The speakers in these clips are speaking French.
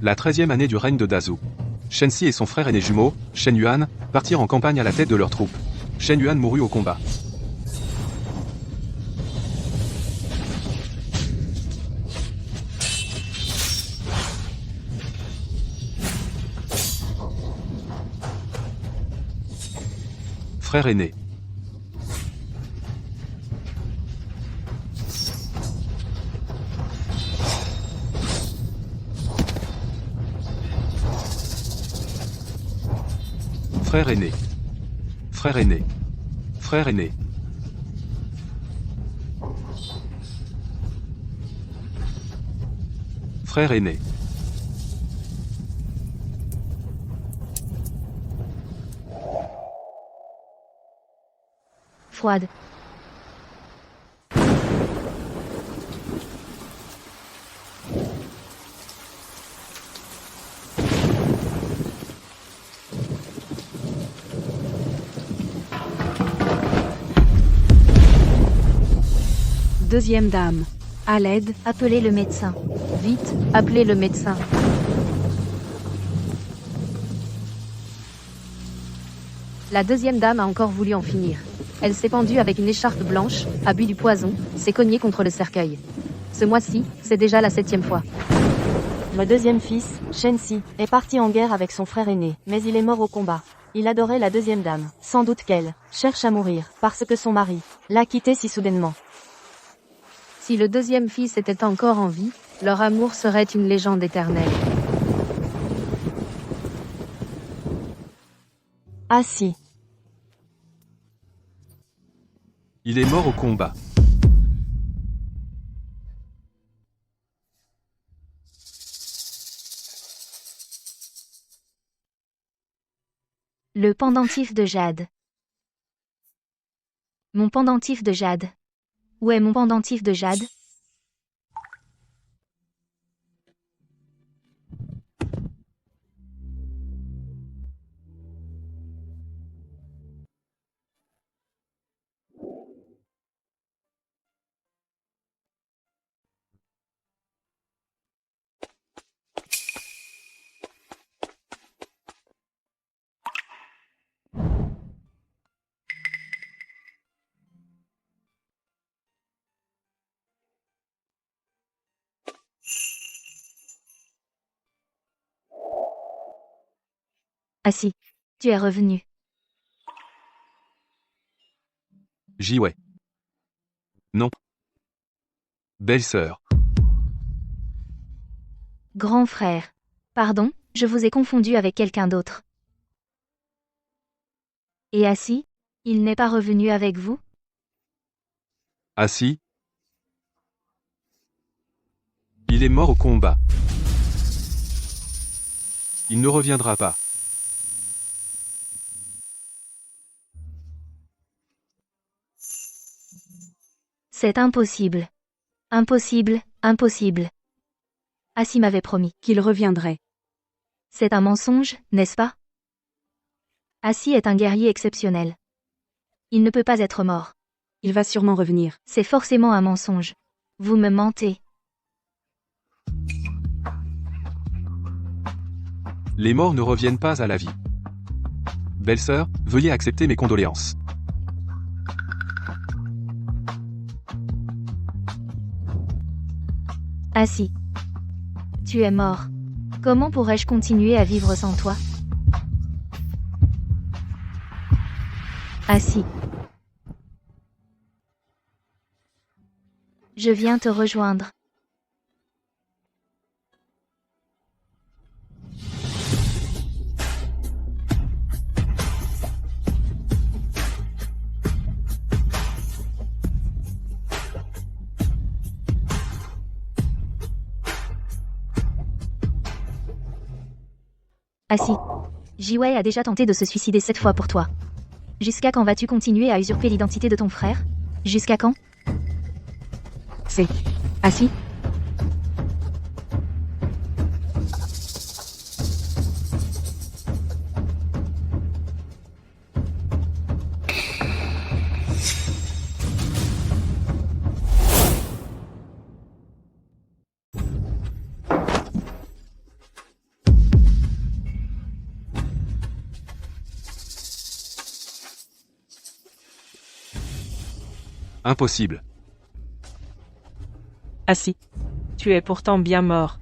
La 13e année du règne de Dazu. Shenxi et son frère aîné jumeau, Shen Yuan, partirent en campagne à la tête de leurs troupes. Shen Yuan mourut au combat. Frère aîné. Frère aîné. Frère aîné. Frère aîné. Frère aîné. Froide. Deuxième dame. À l'aide, Appelez le médecin. Vite, appelez le médecin. La deuxième dame a encore voulu en finir. Elle s'est pendue avec une écharpe blanche, a bu du poison, s'est cognée contre le cercueil. Ce mois-ci, c'est déjà la 7e fois. Le deuxième fils, Shenxi, est parti en guerre avec son frère aîné, mais il est mort au combat. Il adorait la deuxième dame. Sans doute qu'elle cherche à mourir, parce que son mari l'a quitté si soudainement. Si le deuxième fils était encore en vie, leur amour serait une légende éternelle. Ah si. Il est mort au combat. Le pendentif de jade. Mon pendentif de jade. Où est mon pendentif de jade? Ah si, tu es revenu. Jiwei. Non. Belle-sœur. Grand frère. Pardon, je vous ai confondu avec quelqu'un d'autre. Et Assi, il n'est pas revenu avec vous? Assis. Il est mort au combat. Il ne reviendra pas. C'est impossible. Impossible, impossible. Assi m'avait promis. qu'il reviendrait. C'est un mensonge, n'est-ce pas? Assi est un guerrier exceptionnel. Il ne peut pas être mort. Il va sûrement revenir. C'est forcément un mensonge. Vous me mentez. Les morts ne reviennent pas à la vie. Belle-sœur, veuillez accepter mes condoléances. Assi. Tu es mort. Comment pourrais-je continuer à vivre sans toi? Assi. Je viens te rejoindre. Assi. Jiwei a déjà tenté de se suicider 7 fois pour toi. Jusqu'à quand vas-tu continuer à usurper l'identité de ton frère? Jusqu'à quand? C'est. Assis. Impossible. Assis. Tu es pourtant bien mort.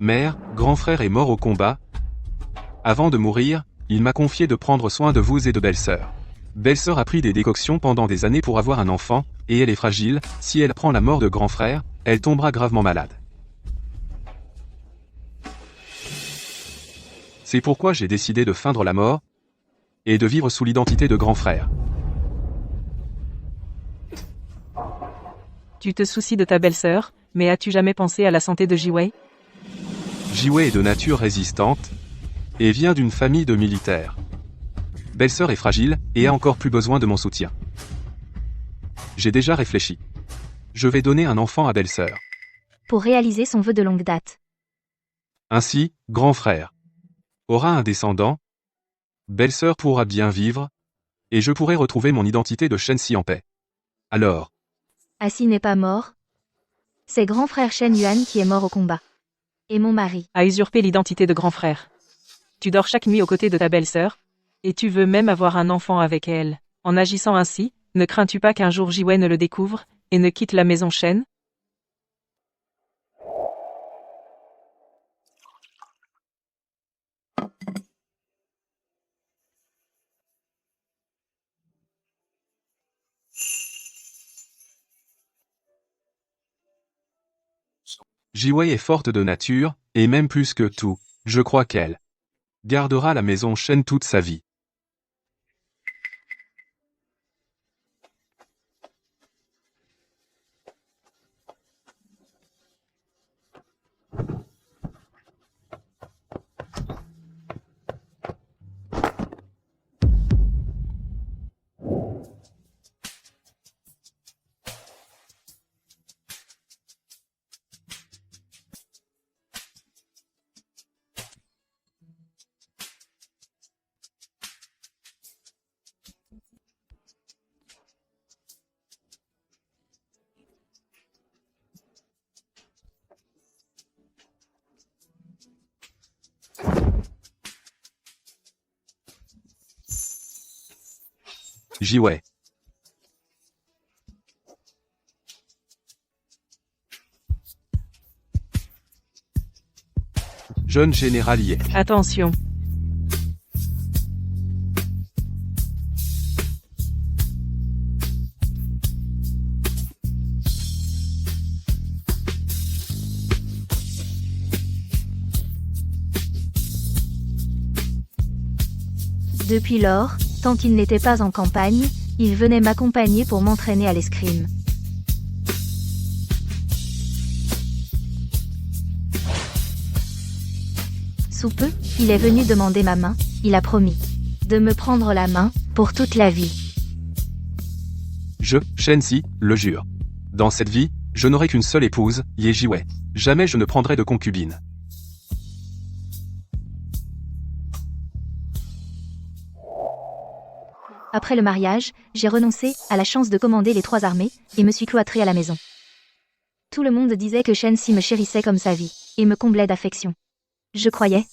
Mère, grand frère est mort au combat. Avant de mourir, il m'a confié de prendre soin de vous et de belle-sœur. Belle-sœur a pris des décoctions pendant des années pour avoir un enfant, et elle est fragile, si elle prend la mort de grand frère, elle tombera gravement malade. C'est pourquoi j'ai décidé de feindre la mort, et de vivre sous l'identité de grand frère. Tu te soucies de ta belle-sœur, mais as-tu jamais pensé à la santé de Jiwei? Jiwei est de nature résistante, et vient d'une famille de militaires. Belle-sœur est fragile, et a encore plus besoin de mon soutien. J'ai déjà réfléchi. Je vais donner un enfant à belle-sœur. Pour réaliser son vœu de longue date. Ainsi, grand frère aura un descendant, belle-sœur pourra bien vivre, et je pourrai retrouver mon identité de Shen-Si en paix. Alors, Assi n'est pas mort. C'est grand frère Shen Yuan qui est mort au combat. Et mon mari. A usurpé l'identité de grand frère. Tu dors chaque nuit aux côtés de ta belle-sœur, et tu veux même avoir un enfant avec elle. En agissant ainsi, ne crains-tu pas qu'un jour Jiwei ne le découvre, et ne quitte la maison Shen? Jiwei est forte de nature, et même plus que tout, je crois qu'elle gardera la maison Shen toute sa vie. Jiwei. Jeune général Ye. Attention. Depuis lors, tant qu'il n'était pas en campagne, il venait m'accompagner pour m'entraîner à l'escrime. Sous peu, il est venu demander ma main, il a promis de me prendre la main, pour toute la vie. Je, Shen-Si, le jure. Dans cette vie, je n'aurai qu'une seule épouse, Ye Jiwei. Jamais je ne prendrai de concubine. Après le mariage, j'ai renoncé à la chance de commander les 3 armées, et me suis cloîtré à la maison. Tout le monde disait que Shen-Si me chérissait comme sa vie, et me comblait d'affection. Je croyais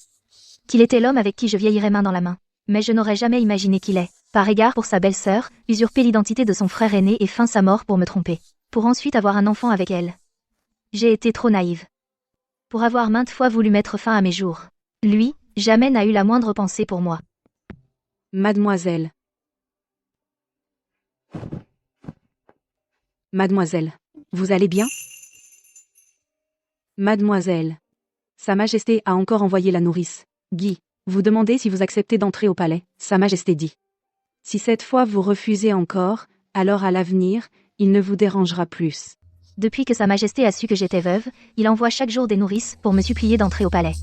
qu'il était l'homme avec qui je vieillirais main dans la main. Mais je n'aurais jamais imaginé qu'il ait, par égard pour sa belle-sœur, usurpé l'identité de son frère aîné et feint sa mort pour me tromper. Pour ensuite avoir un enfant avec elle. J'ai été trop naïve. Pour avoir maintes fois voulu mettre fin à mes jours. Lui, jamais n'a eu la moindre pensée pour moi. Mademoiselle. Mademoiselle, vous allez bien? Mademoiselle. Sa Majesté a encore envoyé la nourrice. Guy, vous demandez si vous acceptez d'entrer au palais, Sa Majesté dit. Si cette fois vous refusez encore, alors à l'avenir, il ne vous dérangera plus. Depuis que Sa Majesté a su que j'étais veuve, il envoie chaque jour des nourrices pour me supplier d'entrer au palais.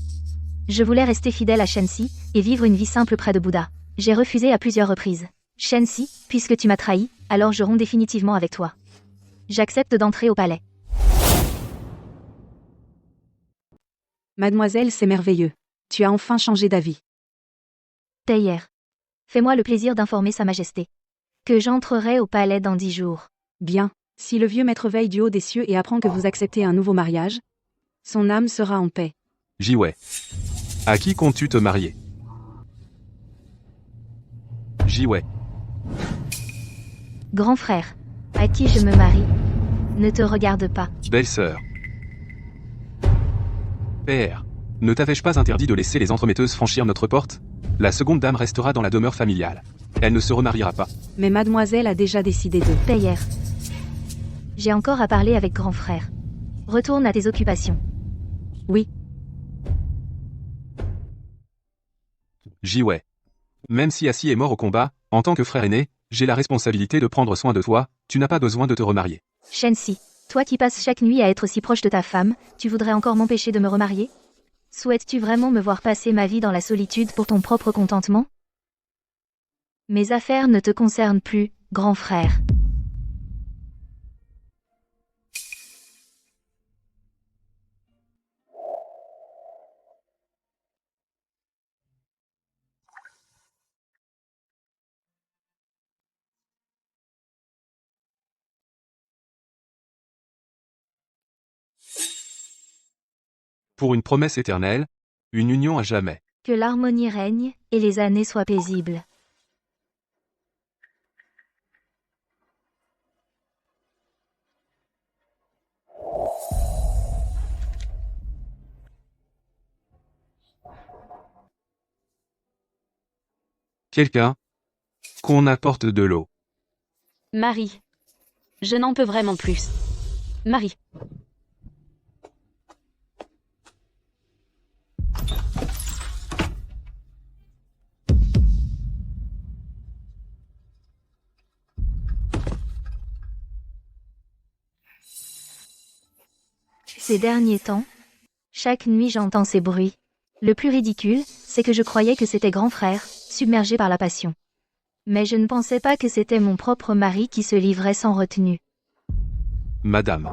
Je voulais rester fidèle à Shen-Si et vivre une vie simple près de Bouddha. J'ai refusé à plusieurs reprises. Shen-Si, puisque tu m'as trahi, alors je romps définitivement avec toi. J'accepte d'entrer au palais. Mademoiselle, c'est merveilleux. Tu as enfin changé d'avis. Taillère. Fais-moi le plaisir d'informer Sa Majesté que j'entrerai au palais dans 10 jours. Bien, si le vieux maître veille du haut des cieux et apprend que vous acceptez un nouveau mariage, son âme sera en paix. Jiwei. À qui comptes-tu te marier? Grand frère. À qui je me marie. Ne te regarde pas. Belle-sœur. Père. Ne t'avais-je pas interdit de laisser les entremetteuses franchir notre porte? La seconde dame restera dans la demeure familiale. Elle ne se remariera pas. Mais mademoiselle a déjà décidé de... Payer. J'ai encore à parler avec grand frère. Retourne à tes occupations. Oui, Jiwei. Même si Assi est mort au combat, en tant que frère aîné, j'ai la responsabilité de prendre soin de toi, tu n'as pas besoin de te remarier. Shensi, toi qui passes chaque nuit à être si proche de ta femme, tu voudrais encore m'empêcher de me remarier? Souhaites-tu vraiment me voir passer ma vie dans la solitude pour ton propre contentement? Mes affaires ne te concernent plus, grand frère. Pour une promesse éternelle, une union à jamais. Que l'harmonie règne, et les années soient paisibles. Quelqu'un? Qu'on apporte de l'eau. Marie. Je n'en peux vraiment plus. Marie. Ces derniers temps, chaque nuit j'entends ces bruits. Le plus ridicule, c'est que je croyais que c'était grand frère, submergé par la passion. Mais je ne pensais pas que c'était mon propre mari qui se livrait sans retenue. Madame.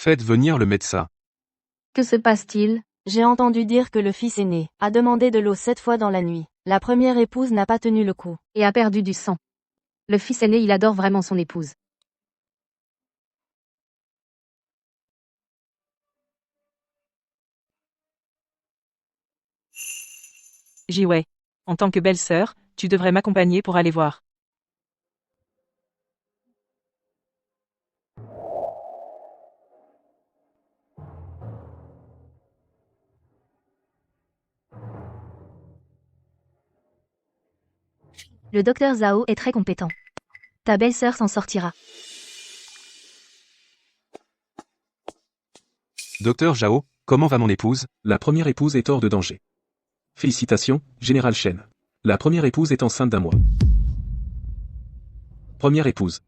Faites venir le médecin. Que se passe-t-il? J'ai entendu dire que le fils aîné a demandé de l'eau 7 fois dans la nuit. La première épouse n'a pas tenu le coup. et a perdu du sang. Le fils aîné, il adore vraiment son épouse. Jiwei. En tant que belle-sœur, tu devrais m'accompagner pour aller voir. Le docteur Zhao est très compétent. Ta belle-sœur s'en sortira. Docteur Zhao, comment va mon épouse? La première épouse est hors de danger. Félicitations, Général Shen. La première épouse est enceinte d'1 mois. Première épouse.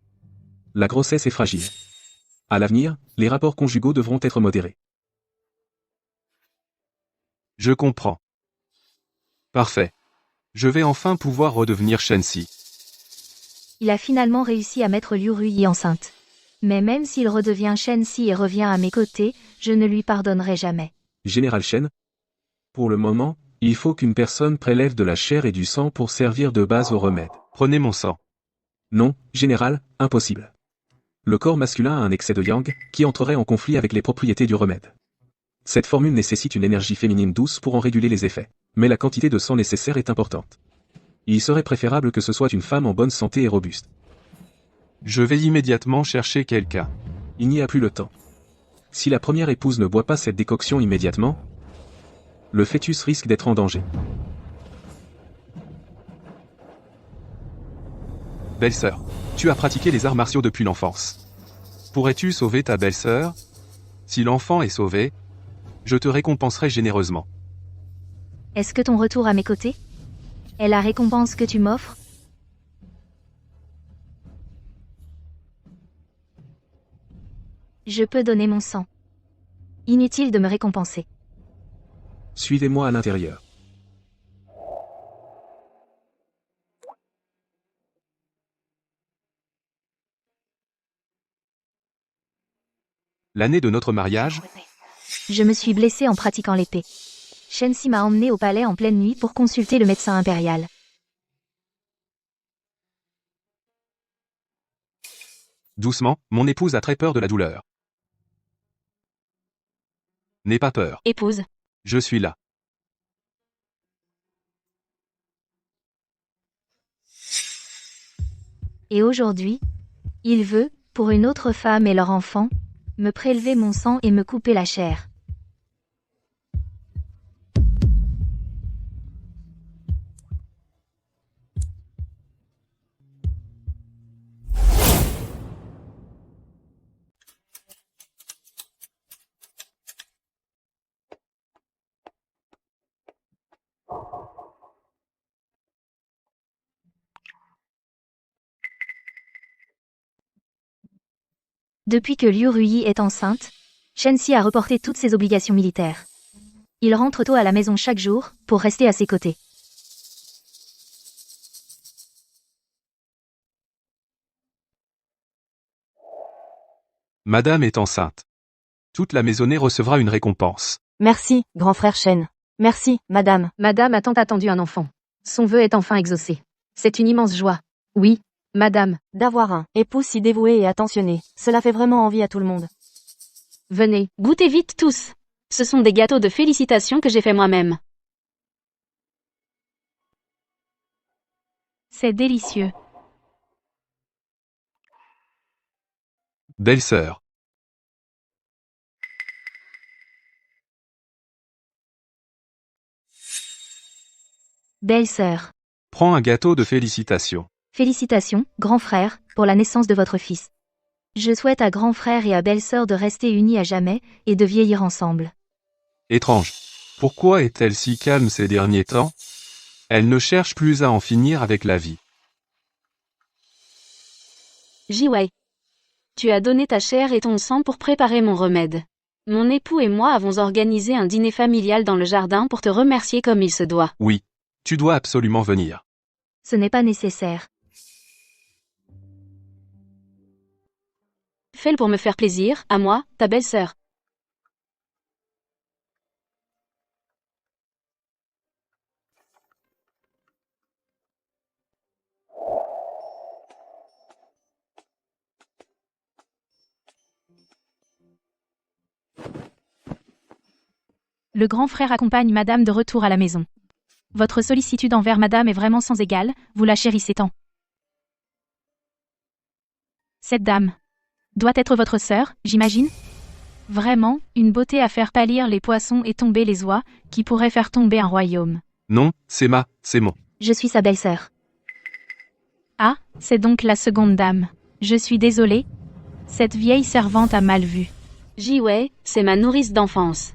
La grossesse est fragile. À l'avenir, les rapports conjugaux devront être modérés. Je comprends. Parfait. Je vais enfin pouvoir redevenir Shensi. Il a finalement réussi à mettre Liu Ruyi enceinte. Mais même s'il redevient Shensi et revient à mes côtés, je ne lui pardonnerai jamais. Général Shen. Pour le moment, il faut qu'une personne prélève de la chair et du sang pour servir de base au remède. Prenez mon sang. Non, Général, impossible. Le corps masculin a un excès de yang, qui entrerait en conflit avec les propriétés du remède. Cette formule nécessite une énergie féminine douce pour en réguler les effets. Mais la quantité de sang nécessaire est importante. Il serait préférable que ce soit une femme en bonne santé et robuste. Je vais immédiatement chercher quelqu'un. Il n'y a plus le temps. Si la première épouse ne boit pas cette décoction immédiatement, le fœtus risque d'être en danger. Belle-sœur, tu as pratiqué les arts martiaux depuis l'enfance. Pourrais-tu sauver ta belle-sœur? Si l'enfant est sauvé, je te récompenserai généreusement. Est-ce que ton retour à mes côtés est la récompense que tu m'offres? Je peux donner mon sang. Inutile de me récompenser. Suivez-moi à l'intérieur. L'année de notre mariage, Je me suis blessée en pratiquant l'épée. Shensi m'a emmenée au palais en pleine nuit pour consulter le médecin impérial. Doucement, mon épouse a très peur de la douleur. N'aie pas peur, Épouse. je suis là. Et aujourd'hui, il veut, pour une autre femme et leur enfant, me prélever mon sang et me couper la chair. Depuis que Liu Ruyi est enceinte, Shensi a reporté toutes ses obligations militaires. Il rentre tôt à la maison chaque jour, pour rester à ses côtés. Madame est enceinte. Toute la maisonnée recevra une récompense. Merci, grand frère Shen. Merci, madame. Madame a tant attendu un enfant. Son vœu est enfin exaucé. C'est une immense joie. Oui, madame, D'avoir un époux si dévoué et attentionné, cela fait vraiment envie à tout le monde. venez. Goûtez vite tous. Ce sont des gâteaux de félicitations que j'ai fait moi-même. C'est délicieux. Belle-sœur. Belle-sœur. Prends un gâteau de félicitations. Félicitations, grand frère, pour la naissance de votre fils. Je souhaite à grand frère et à belle-sœur de rester unis à jamais, et de vieillir ensemble. Étrange. Pourquoi est-elle si calme ces derniers temps? Elle ne cherche plus à en finir avec la vie. Jiwei. Tu as donné ta chair et ton sang pour préparer mon remède. Mon époux et moi avons organisé un dîner familial dans le jardin pour te remercier comme il se doit. Oui. Tu dois absolument venir. Ce n'est pas nécessaire. Fais-le pour me faire plaisir, à moi, ta belle-sœur. Le grand frère accompagne madame de retour à la maison. Votre sollicitude envers madame est vraiment sans égale, vous la chérissez tant. Cette dame doit être votre sœur, j'imagine? Vraiment, une beauté à faire pâlir les poissons et tomber les oies, qui pourrait faire tomber un royaume. Non, c'est mon. Je suis sa belle-sœur. Ah, c'est donc la seconde dame. Je suis désolée. Cette vieille servante a mal vu. Jiwei, c'est ma nourrice d'enfance.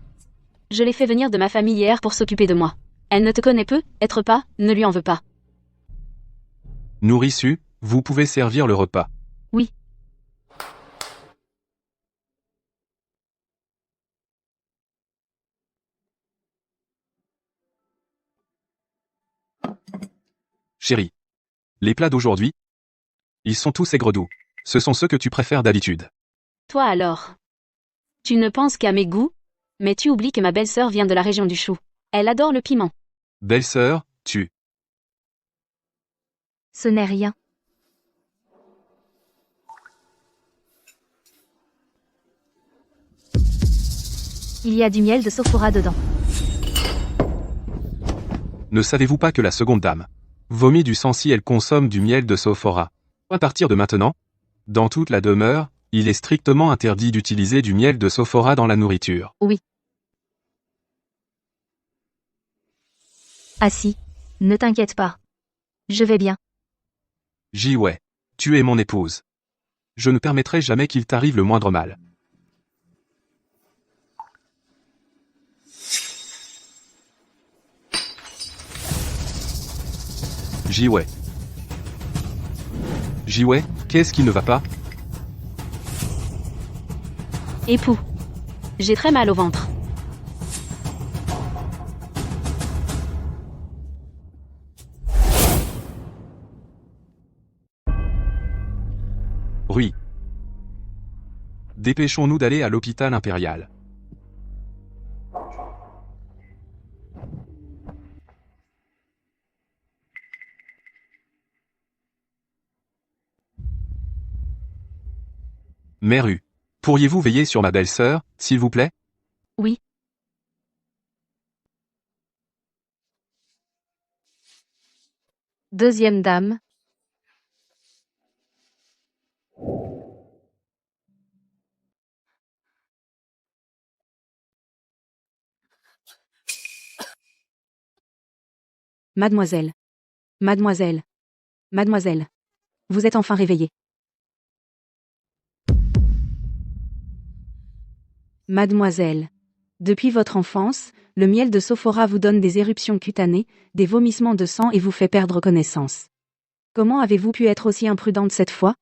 Je l'ai fait venir de ma famille hier pour s'occuper de moi. Elle ne te connaît peu, être pas, ne lui en veux pas. Nourriçu, vous pouvez servir le repas. Oui. Chérie. Les plats d'aujourd'hui? Ils sont tous aigre-doux. Ce sont ceux que tu préfères d'habitude. Toi alors. Tu ne penses qu'à mes goûts? Mais tu oublies que ma belle-sœur vient de la région du chou. Elle adore le piment. Belle-sœur, tu. Ce n'est rien. Il y a du miel de Sophora dedans. Ne savez-vous pas que la seconde dame vomit du sang si elle consomme du miel de Sophora? À partir de maintenant, dans toute la demeure, il est strictement interdit d'utiliser du miel de Sophora dans la nourriture. Ah si. Ne t'inquiète pas. Je vais bien. Jiwei. Tu es mon épouse. Je ne permettrai jamais qu'il t'arrive le moindre mal. Jiwei. Jiwei, qu'est-ce qui ne va pas? Époux. J'ai très mal au ventre. Rui. Dépêchons-nous d'aller à l'hôpital impérial. Mère pourriez-vous veiller sur ma belle-sœur, s'il vous plaît? Oui. Deuxième dame. Mademoiselle. Mademoiselle. Mademoiselle. Vous êtes enfin réveillée. Mademoiselle. Depuis votre enfance, le miel de Sophora vous donne des éruptions cutanées, des vomissements de sang et vous fait perdre connaissance. Comment avez-vous pu être aussi imprudente cette fois?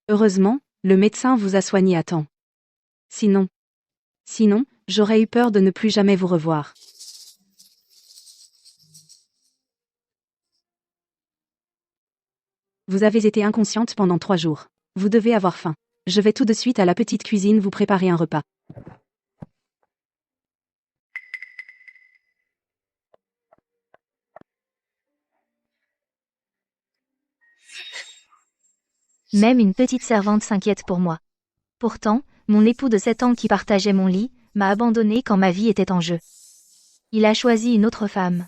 Heureusement, le médecin vous a soigné à temps. Sinon, j'aurais eu peur de ne plus jamais vous revoir. Vous avez été inconsciente pendant 3 jours. Vous devez avoir faim. Je vais tout de suite à la petite cuisine vous préparer un repas. Même une petite servante s'inquiète pour moi. Pourtant, mon époux de 7 ans qui partageait mon lit, m'a abandonné quand ma vie était en jeu. Il a choisi une autre femme.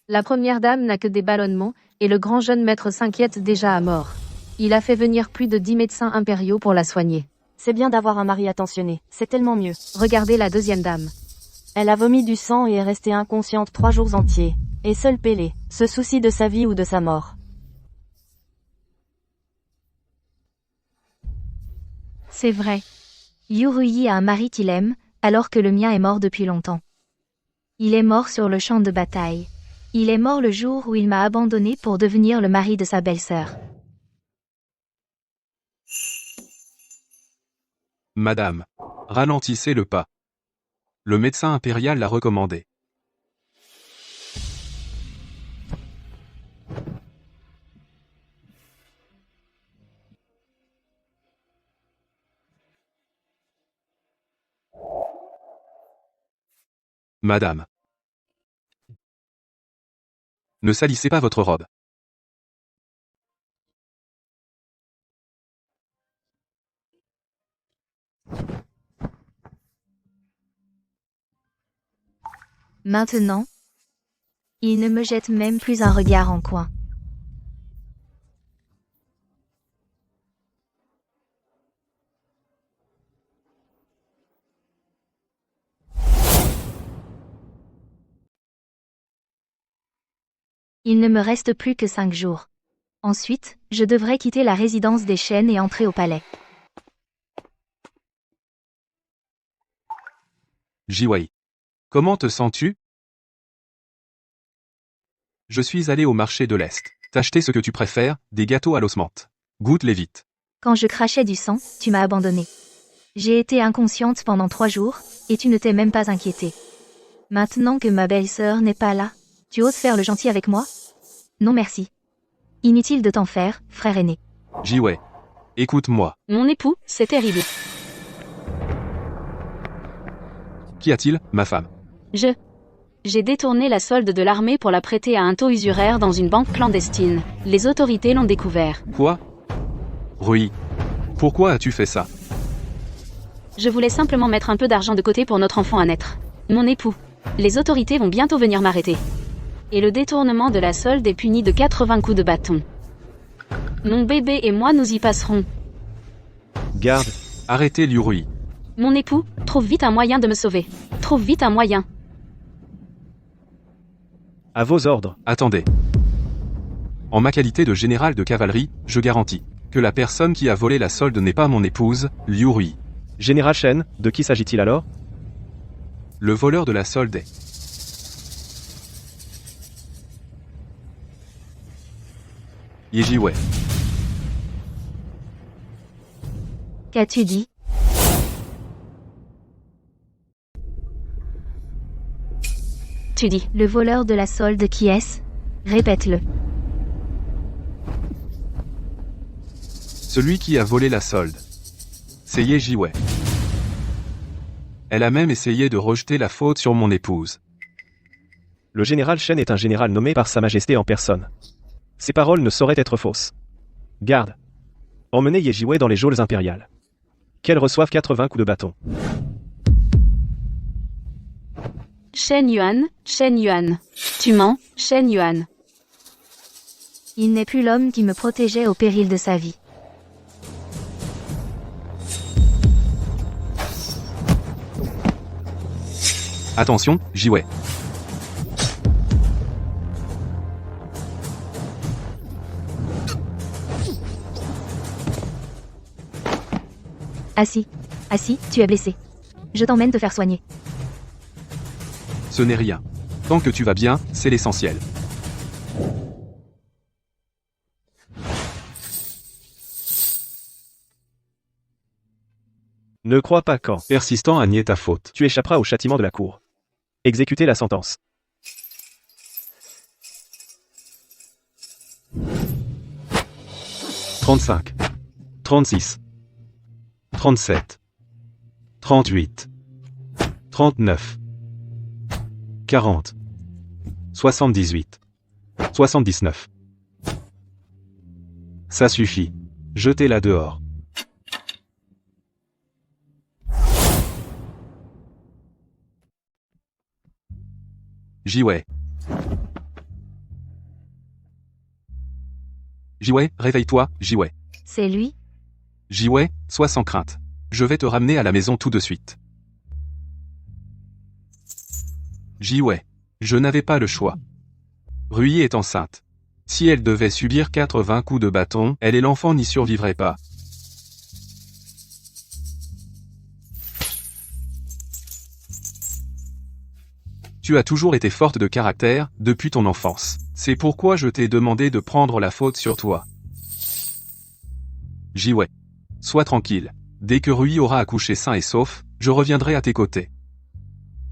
La première dame n'a que des ballonnements, et le grand jeune maître s'inquiète déjà à mort. Il a fait venir plus de 10 médecins impériaux pour la soigner. C'est bien d'avoir un mari attentionné, c'est tellement mieux. Regardez la deuxième dame. Elle a vomi du sang et est restée inconsciente 3 jours entiers. Et seul Pélé se soucie de sa vie ou de sa mort. C'est vrai. Yurui a un mari qu'il aime, alors que le mien est mort depuis longtemps. Il est mort sur le champ de bataille. Il est mort le jour où il m'a abandonné pour devenir le mari de sa belle-sœur. Madame, ralentissez le pas. Le médecin impérial l'a recommandé. Madame. Ne salissez pas votre robe. Maintenant, il ne me jette même plus un regard en coin. Il ne me reste plus que 5 jours. Ensuite, je devrais quitter la résidence des chênes et entrer au palais. Jiwei. Comment te sens-tu? Je suis allé au marché de l'Est. T'acheter ce que tu préfères, des gâteaux à l'osmante. Goûte-les vite. Quand je crachais du sang, tu m'as abandonnée. J'ai été inconsciente pendant 3 jours, et tu ne t'es même pas inquiétée. Maintenant que ma belle-sœur n'est pas là, tu oses faire le gentil avec moi? Non merci. Inutile de t'en faire, frère aîné. Jiwei. Écoute-moi. Mon époux, c'est terrible. Qu'y a-t-il, ma femme? J'ai détourné la solde de l'armée pour la prêter à un taux usuraire dans une banque clandestine. Les autorités l'ont découvert. Quoi? Rui. Pourquoi as-tu fait ça? Je voulais simplement mettre un peu d'argent de côté pour notre enfant à naître. Mon époux. Les autorités vont bientôt venir m'arrêter. Et le détournement de la solde est puni de 80 coups de bâton. Mon bébé et moi nous y passerons. Garde. Arrêtez Liu-Rui. Mon époux, trouve vite un moyen de me sauver. Trouve vite un moyen. À vos ordres. Attendez. En ma qualité de général de cavalerie, je garantis que la personne qui a volé la solde n'est pas mon épouse, Liu-Rui. Général Shen, de qui s'agit-il alors? Le voleur de la solde est... Yejiwei. Qu'as-tu dit? Tu dis. Le voleur de la solde qui est-ce? Répète-le. Celui qui a volé la solde. C'est Ye Jiwei. Elle a même essayé de rejeter la faute sur mon épouse. Le général Shen est un général nommé par Sa Majesté en personne. Ses paroles ne sauraient être fausses. Garde. Emmenez Ye Jiwei dans les geôles impériales. Qu'elle reçoive 80 coups de bâton. Shen Yuan, Shen Yuan. Tu mens, Shen Yuan. Il n'est plus l'homme qui me protégeait au péril de sa vie. Attention, Jiwei. Assis. Assis, tu es blessé. Je t'emmène te faire soigner. Ce n'est rien. Tant que tu vas bien, c'est l'essentiel. Ne crois pas qu'en Persistant à nier ta faute. tu échapperas au châtiment de la cour. Exécutez la sentence. « 35. 36. 37. 38. 39. 40. 78. 79. Ça suffit. Jetez-la dehors. Jiwei. Jiwei, réveille-toi, Jiwei. C'est lui? Jiwei, sois sans crainte. Je vais te ramener à la maison tout de suite. Jiwei. Je n'avais pas le choix. Rui est enceinte. Si elle devait subir 80 coups de bâton, elle et l'enfant n'y survivraient pas. Tu as toujours été forte de caractère, depuis ton enfance. C'est pourquoi je t'ai demandé de prendre la faute sur toi. Jiwei. Sois tranquille. Dès que Rui aura accouché sain et sauf, je reviendrai à tes côtés.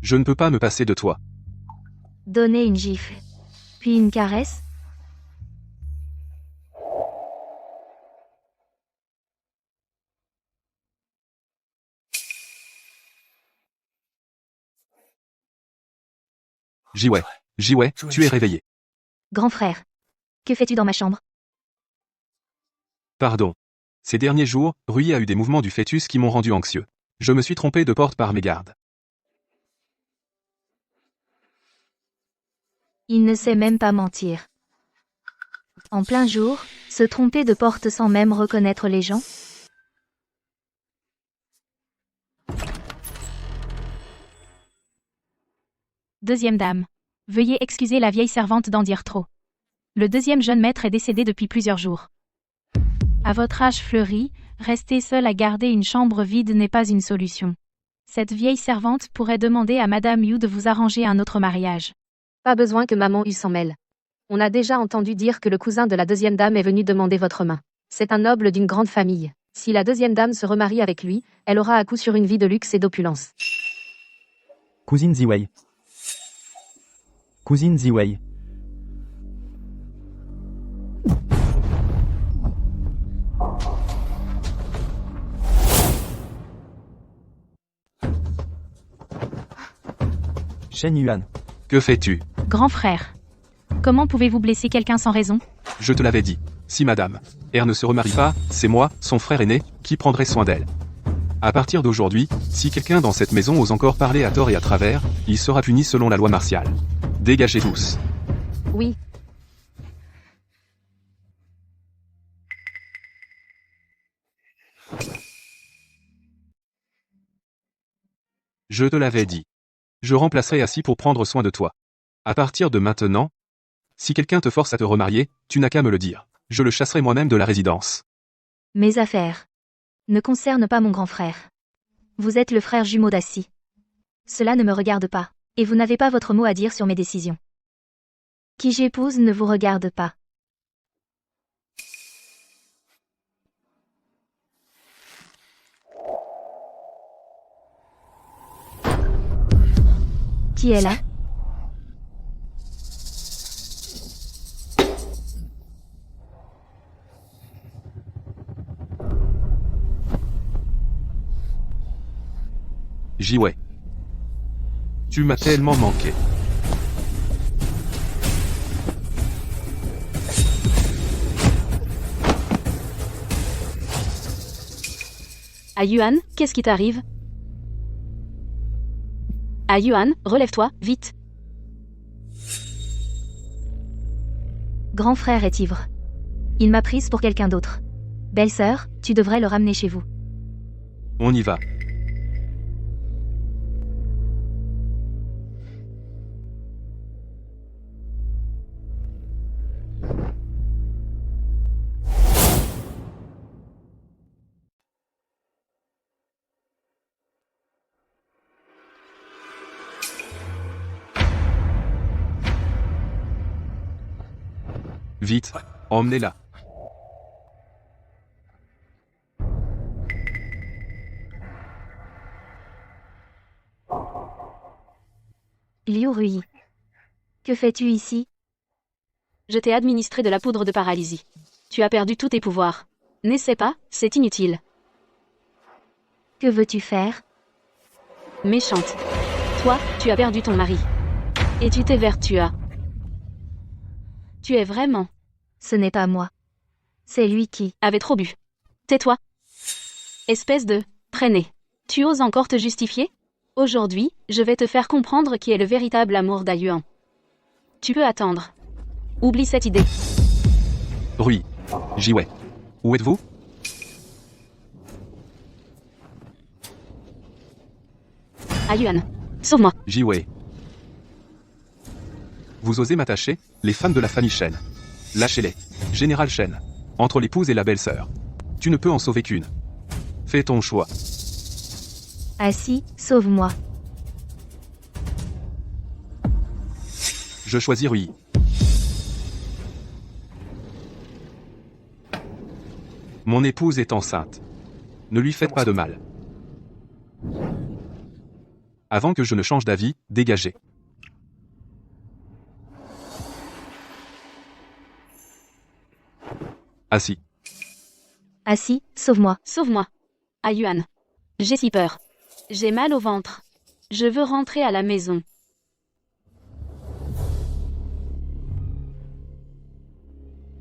Je ne peux pas me passer de toi. Donner une gifle. Puis une caresse? Jiwei. Jiwei, tu es réveillé. Grand frère. Que fais-tu dans ma chambre? Pardon. Ces derniers jours, Rui a eu des mouvements du fœtus qui m'ont rendu anxieux. Je me suis trompé de porte par mégarde. Il ne sait même pas mentir. En plein jour, se tromper de porte sans même reconnaître les gens? Deuxième dame. Veuillez excuser la vieille servante d'en dire trop. Le deuxième jeune maître est décédé depuis plusieurs jours. À votre âge fleuri, rester seul à garder une chambre vide n'est pas une solution. Cette vieille servante pourrait demander à Madame Yu de vous arranger un autre mariage. Pas besoin que maman Yu s'en mêle. On a déjà entendu dire que le cousin de la deuxième dame est venu demander votre main. C'est un noble d'une grande famille. Si la deuxième dame se remarie avec lui, elle aura à coup sûr une vie de luxe et d'opulence. Cousine Ziwei. Cousine Ziwei. Shen Yuan. Que fais-tu? Grand frère. Comment pouvez-vous blesser quelqu'un sans raison? Je te l'avais dit. Si madame R ne se remarie pas, c'est moi, son frère aîné, qui prendrai soin d'elle. À partir d'aujourd'hui, si quelqu'un dans cette maison ose encore parler à tort et à travers, il sera puni selon la loi martiale. Dégagez tous. Oui. Je te l'avais dit. Je remplacerai Assis pour prendre soin de toi. À partir de maintenant, si quelqu'un te force à te remarier, tu n'as qu'à me le dire. Je le chasserai moi-même de la résidence. Mes affaires ne concernent pas mon grand frère. Vous êtes le frère jumeau d'Assis. Cela ne me regarde pas, et vous n'avez pas votre mot à dire sur mes décisions. Qui j'épouse ne vous regarde pas. Qui est là? Jiwei. Tu m'as tellement manqué. Ah Yuan, qu'est-ce qui t'arrive? Ah Yuan, relève-toi, vite. Grand frère est ivre. Il m'a prise pour quelqu'un d'autre. Belle-sœur, tu devrais le ramener chez vous. On y va. Vite, emmenez-la. Liu Rui. Que fais-tu ici? Je t'ai administré de la poudre de paralysie. Tu as perdu tous tes pouvoirs. N'essaie pas, c'est inutile. Que veux-tu faire? Méchante. Toi, tu as perdu ton mari. Et tu t'es vertua. Tu es vraiment... Ce n'est pas moi. C'est lui qui... avait trop bu. Tais-toi. Espèce de... traînée. Tu oses encore te justifier? Aujourd'hui, je vais te faire comprendre qui est le véritable amour d'Ayuan. Tu peux attendre. Oublie cette idée. Rui. Jiwei. Où êtes-vous? Ayuan. Sauve-moi. Jiwei. Vous osez m'attacher, les femmes de la famille Shen. Lâchez-les. Général Shen. Entre l'épouse et la belle-sœur. Tu ne peux en sauver qu'une. Fais ton choix. Ah si, sauve-moi. Je choisis Rui. Mon épouse est enceinte. Ne lui faites pas de mal. Avant que je ne change d'avis, dégagez. Assis. Ah si, sauve-moi. Sauve-moi. Ayuan. J'ai si peur. J'ai mal au ventre. Je veux rentrer à la maison.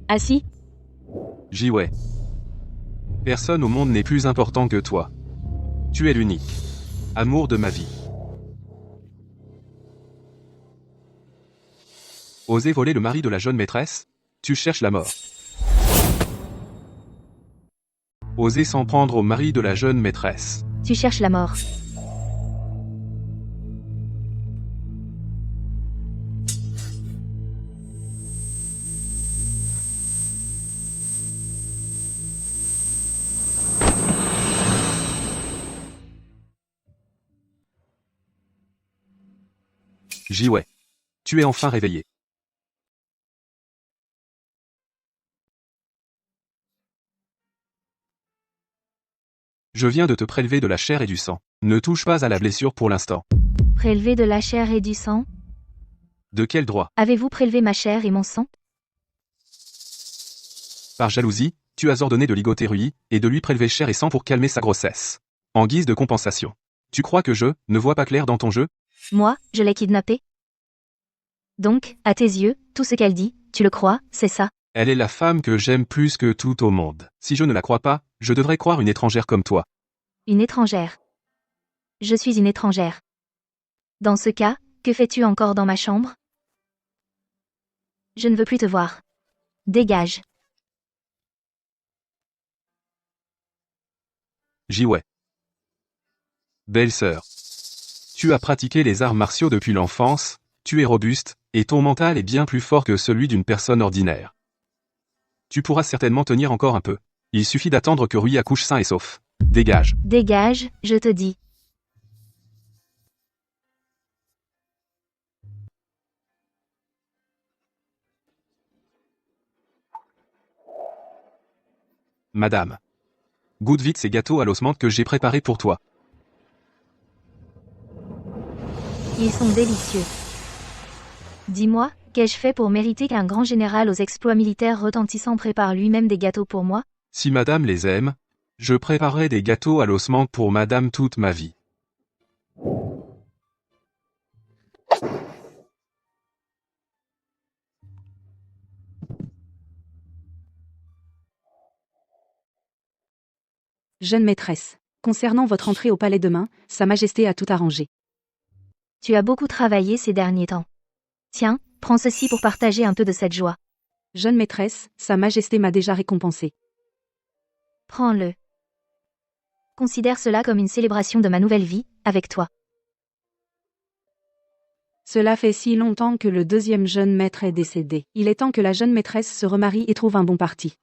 Assis. Jiwei. Personne au monde n'est plus important que toi. Tu es l'unique. Amour de ma vie. Oser voler le mari de la jeune maîtresse? Tu cherches la mort. Oser s'en prendre au mari de la jeune maîtresse. Tu cherches la mort. Jiwei. Tu es enfin réveillé. Je viens de te prélever de la chair et du sang. Ne touche pas à la blessure pour l'instant. Prélever de la chair et du sang? De quel droit? Avez-vous prélevé ma chair et mon sang? Par jalousie, tu as ordonné de ligoter Rui, et de lui prélever chair et sang pour calmer sa grossesse. En guise de compensation. Tu crois que je ne vois pas clair dans ton jeu? Moi, je l'ai kidnappée? Donc, à tes yeux, tout ce qu'elle dit, tu le crois, c'est ça? Elle est la femme que j'aime plus que tout au monde. Si je ne la crois pas, je devrais croire une étrangère comme toi. Une étrangère. Je suis une étrangère. Dans ce cas, que fais-tu encore dans ma chambre? Je ne veux plus te voir. Dégage. Jiwei. Belle-sœur. Tu as pratiqué les arts martiaux depuis l'enfance, tu es robuste, et ton mental est bien plus fort que celui d'une personne ordinaire. Tu pourras certainement tenir encore un peu. Il suffit d'attendre que Rui accouche sain et sauf. Dégage. Dégage, je te dis. Madame. Goûte vite ces gâteaux à l'os menthe que j'ai préparés pour toi. Ils sont délicieux. Dis-moi, qu'ai-je fait pour mériter qu'un grand général aux exploits militaires retentissants prépare lui-même des gâteaux pour moi? Si madame les aime, je préparerai des gâteaux à l'os menthe pour madame toute ma vie. Jeune maîtresse. Concernant votre entrée au palais demain, Sa Majesté a tout arrangé. Tu as beaucoup travaillé ces derniers temps. Tiens, prends ceci pour partager un peu de cette joie. Jeune maîtresse, Sa Majesté m'a déjà récompensé. Prends-le. Considère cela comme une célébration de ma nouvelle vie, avec toi. Cela fait si longtemps que le deuxième jeune maître est décédé. Il est temps que la jeune maîtresse se remarie et trouve un bon parti.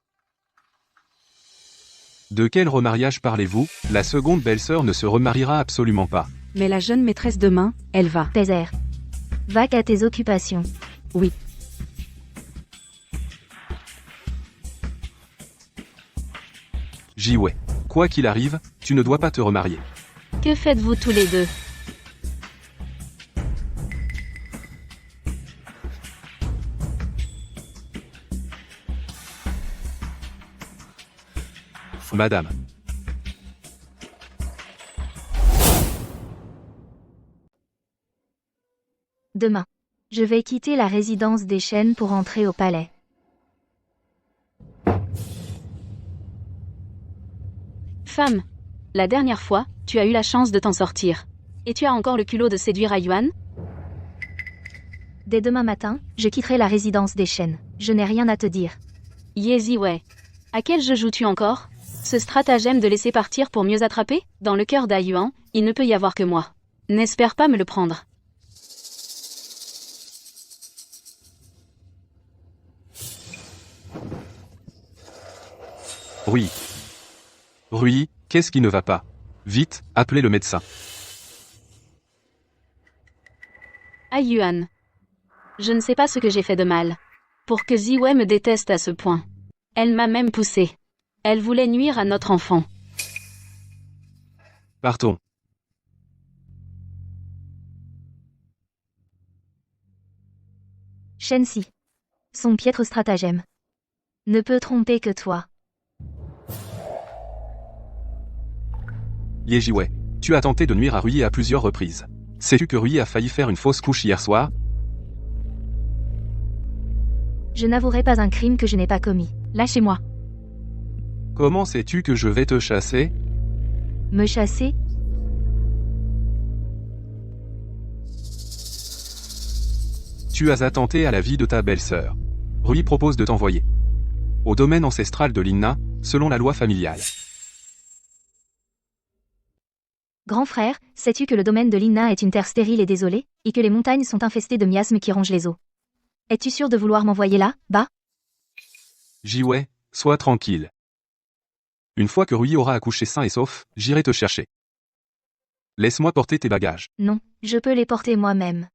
De quel remariage parlez-vous? La seconde belle-sœur ne se remariera absolument pas. Mais la jeune maîtresse demain, elle va. Taser. Va qu'à tes occupations. Oui. Jiwei. Quoi qu'il arrive, tu ne dois pas te remarier. Que faites-vous tous les deux? Madame. Demain. Je vais quitter la résidence des Shen pour entrer au palais. Femme. La dernière fois, tu as eu la chance de t'en sortir. Et tu as encore le culot de séduire Yuan? Dès demain matin, je quitterai la résidence des Shen. Je n'ai rien à te dire. Ziwei. À quel jeu joues-tu encore? Ce stratagème de laisser partir pour mieux attraper? Dans le cœur d'Ayuan, il ne peut y avoir que moi. N'espère pas me le prendre. Rui. Rui, qu'est-ce qui ne va pas? Vite, appelez le médecin. Yuan. Je ne sais pas ce que j'ai fait de mal. Pour que Ziwei me déteste à ce point. Elle m'a même poussé. Elle voulait nuire à notre enfant. Partons. Shensi. Son piètre stratagème. Ne peut tromper que toi. Jiwei. Tu as tenté de nuire à Rui à plusieurs reprises. Sais-tu que Rui a failli faire une fausse couche hier soir? Je n'avouerai pas un crime que je n'ai pas commis. Lâchez-moi. Comment sais-tu que je vais te chasser? Me chasser? Tu as attenté à la vie de ta belle-sœur. Rui propose de t'envoyer au domaine ancestral de Linna, selon la loi familiale. Grand frère, sais-tu que le domaine de Linna est une terre stérile et désolée, et que les montagnes sont infestées de miasmes qui rongent les eaux? Es-tu sûr de vouloir m'envoyer là, bas? Jiwei, sois tranquille. Une fois que Rui aura accouché sain et sauf, j'irai te chercher. Laisse-moi porter tes bagages. Non, je peux les porter moi-même.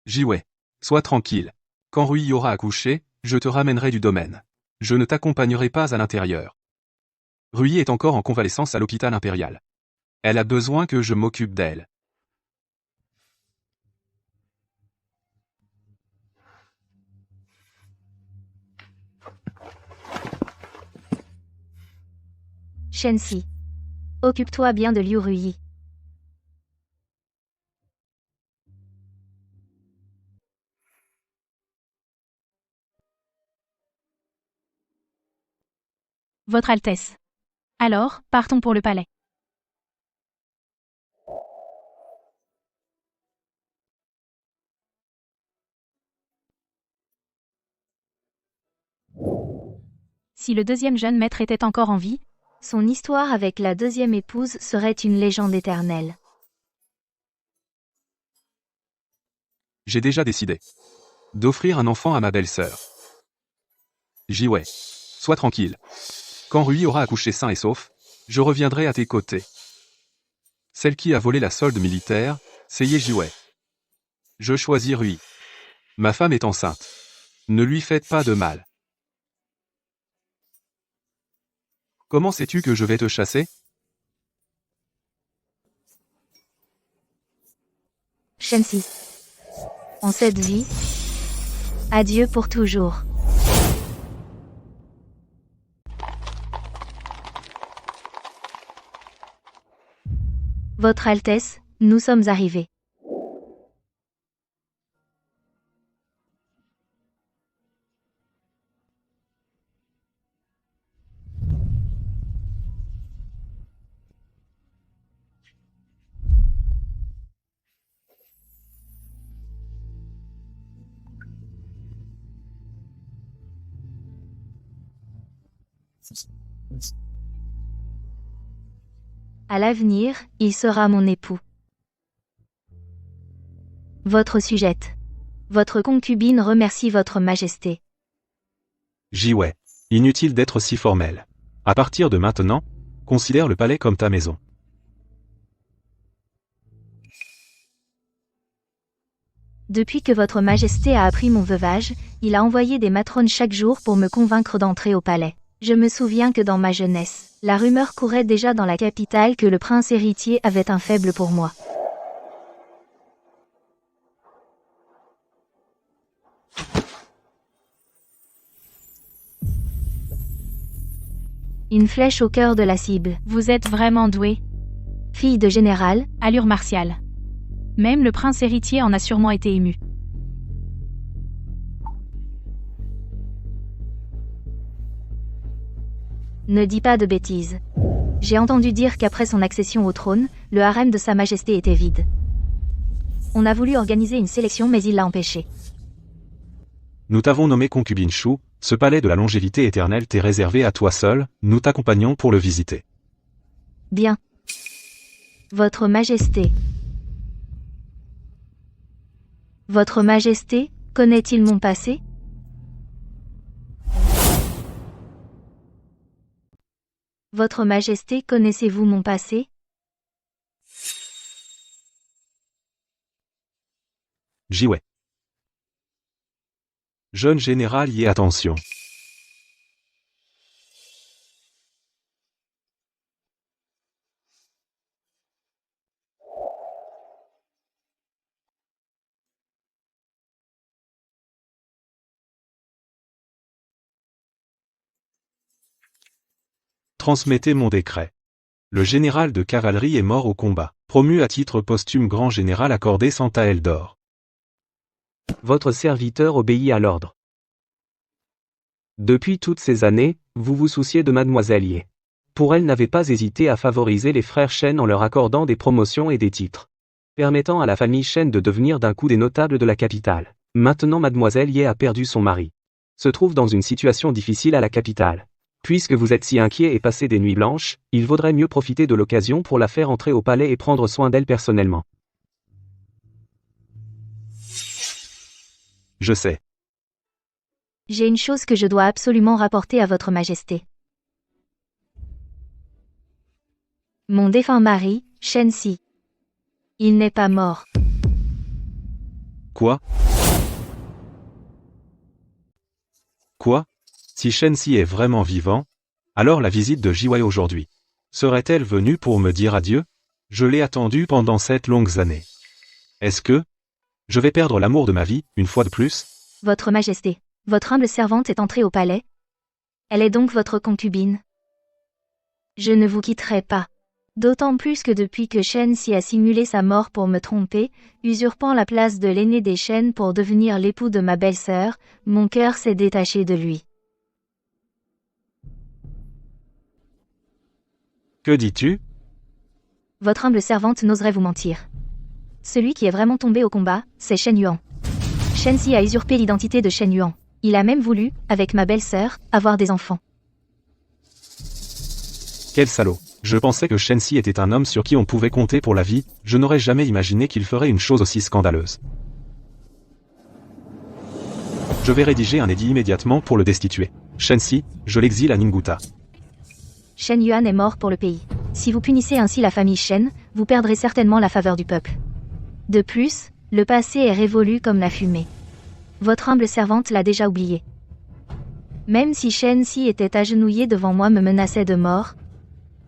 Jiwei, sois tranquille. Quand Rui aura accouché, je te ramènerai du domaine. Je ne t'accompagnerai pas à l'intérieur. Rui est encore en convalescence à l'hôpital impérial. Elle a besoin que je m'occupe d'elle. Shensi. Occupe-toi bien de Liu Rui. Votre Altesse. Alors, partons pour le palais. Si le deuxième jeune maître était encore en vie, Son histoire avec la deuxième épouse serait une légende éternelle. J'ai déjà décidé d'offrir un enfant à ma belle-sœur. Jiwei, sois tranquille. Quand Rui aura accouché sain et sauf, je reviendrai à tes côtés. Celle qui a volé la solde militaire, c'est Jiwei. Je choisis Rui. Ma femme est enceinte. Ne lui faites pas de mal. Comment sais-tu que je vais te chasser? Shensi. En cette vie, adieu pour toujours. Votre Altesse, nous sommes arrivés. À l'avenir, il sera mon époux. Votre sujette. Votre concubine remercie votre majesté. Jiwei. Inutile d'être si formel. À partir de maintenant, considère le palais comme ta maison. Depuis que votre majesté a appris mon veuvage, il a envoyé des matrones chaque jour pour me convaincre d'entrer au palais. Je me souviens que dans ma jeunesse, la rumeur courait déjà dans la capitale que le prince héritier avait un faible pour moi. Une flèche au cœur de la cible. Vous êtes vraiment doué. Fille de général, Allure martiale. Même le prince héritier en a sûrement été ému. ne dis pas de bêtises. J'ai entendu dire qu'après son accession au trône, le harem de Sa Majesté était vide. On a voulu organiser une sélection mais il l'a empêché. Nous t'avons nommé concubine Shu, ce palais de la longévité éternelle t'est réservé à toi seul, nous t'accompagnons pour le visiter. Bien. Votre Majesté. Votre Majesté, connaît-il mon passé? Votre Majesté, connaissez-vous mon passé? Jiwei. Jeune général, y ait attention. Transmettez mon décret. Le général de cavalerie est mort au combat, promu à titre posthume grand général accordé Santa Eldor. Votre serviteur obéit à l'ordre. Depuis toutes ces années, vous vous souciez de Mademoiselle Ye. Pour elle n'avait pas hésité à favoriser les frères Shen en leur accordant des promotions et des titres, permettant à la famille Shen de devenir d'un coup des notables de la capitale. Maintenant Mademoiselle Ye a perdu son mari. Se trouve dans une situation difficile à la capitale. Puisque vous êtes si inquiet et passez des nuits blanches, il vaudrait mieux profiter de l'occasion pour la faire entrer au palais et prendre soin d'elle personnellement. Je sais. J'ai une chose que je dois absolument rapporter à votre Majesté. Mon défunt mari, Shen Si. Il n'est pas mort. Quoi? Quoi? Si Shen Si est vraiment vivant, alors la visite de Jiwei aujourd'hui serait-elle venue pour me dire adieu? Je l'ai attendue pendant 7 longues années. Est-ce que je vais perdre l'amour de ma vie, une fois de plus? Votre Majesté, votre humble servante est entrée au palais. Elle est donc votre concubine. Je ne vous quitterai pas. D'autant plus que depuis que Shen Si a simulé sa mort pour me tromper, usurpant la place de l'aîné des Shen pour devenir l'époux de ma belle-sœur, mon cœur s'est détaché de lui. Que dis-tu? Votre humble servante n'oserait vous mentir. Celui qui est vraiment tombé au combat, c'est Shen Yuan. Shen Si a usurpé l'identité de Shen Yuan. Il a même voulu, avec ma belle-sœur, avoir des enfants. Quel salaud. Je pensais que Shen Si était un homme sur qui on pouvait compter pour la vie, je n'aurais jamais imaginé qu'il ferait une chose aussi scandaleuse. Je vais rédiger un édit immédiatement pour le destituer. Shen Si, je l'exile à Ninguta. Shen Yuan est mort pour le pays. Si vous punissez ainsi la famille Shen, vous perdrez certainement la faveur du peuple. De plus, le passé est révolu comme la fumée. Votre humble servante l'a déjà oublié. Même si Shen Si était agenouillé devant moi me menaçait de mort,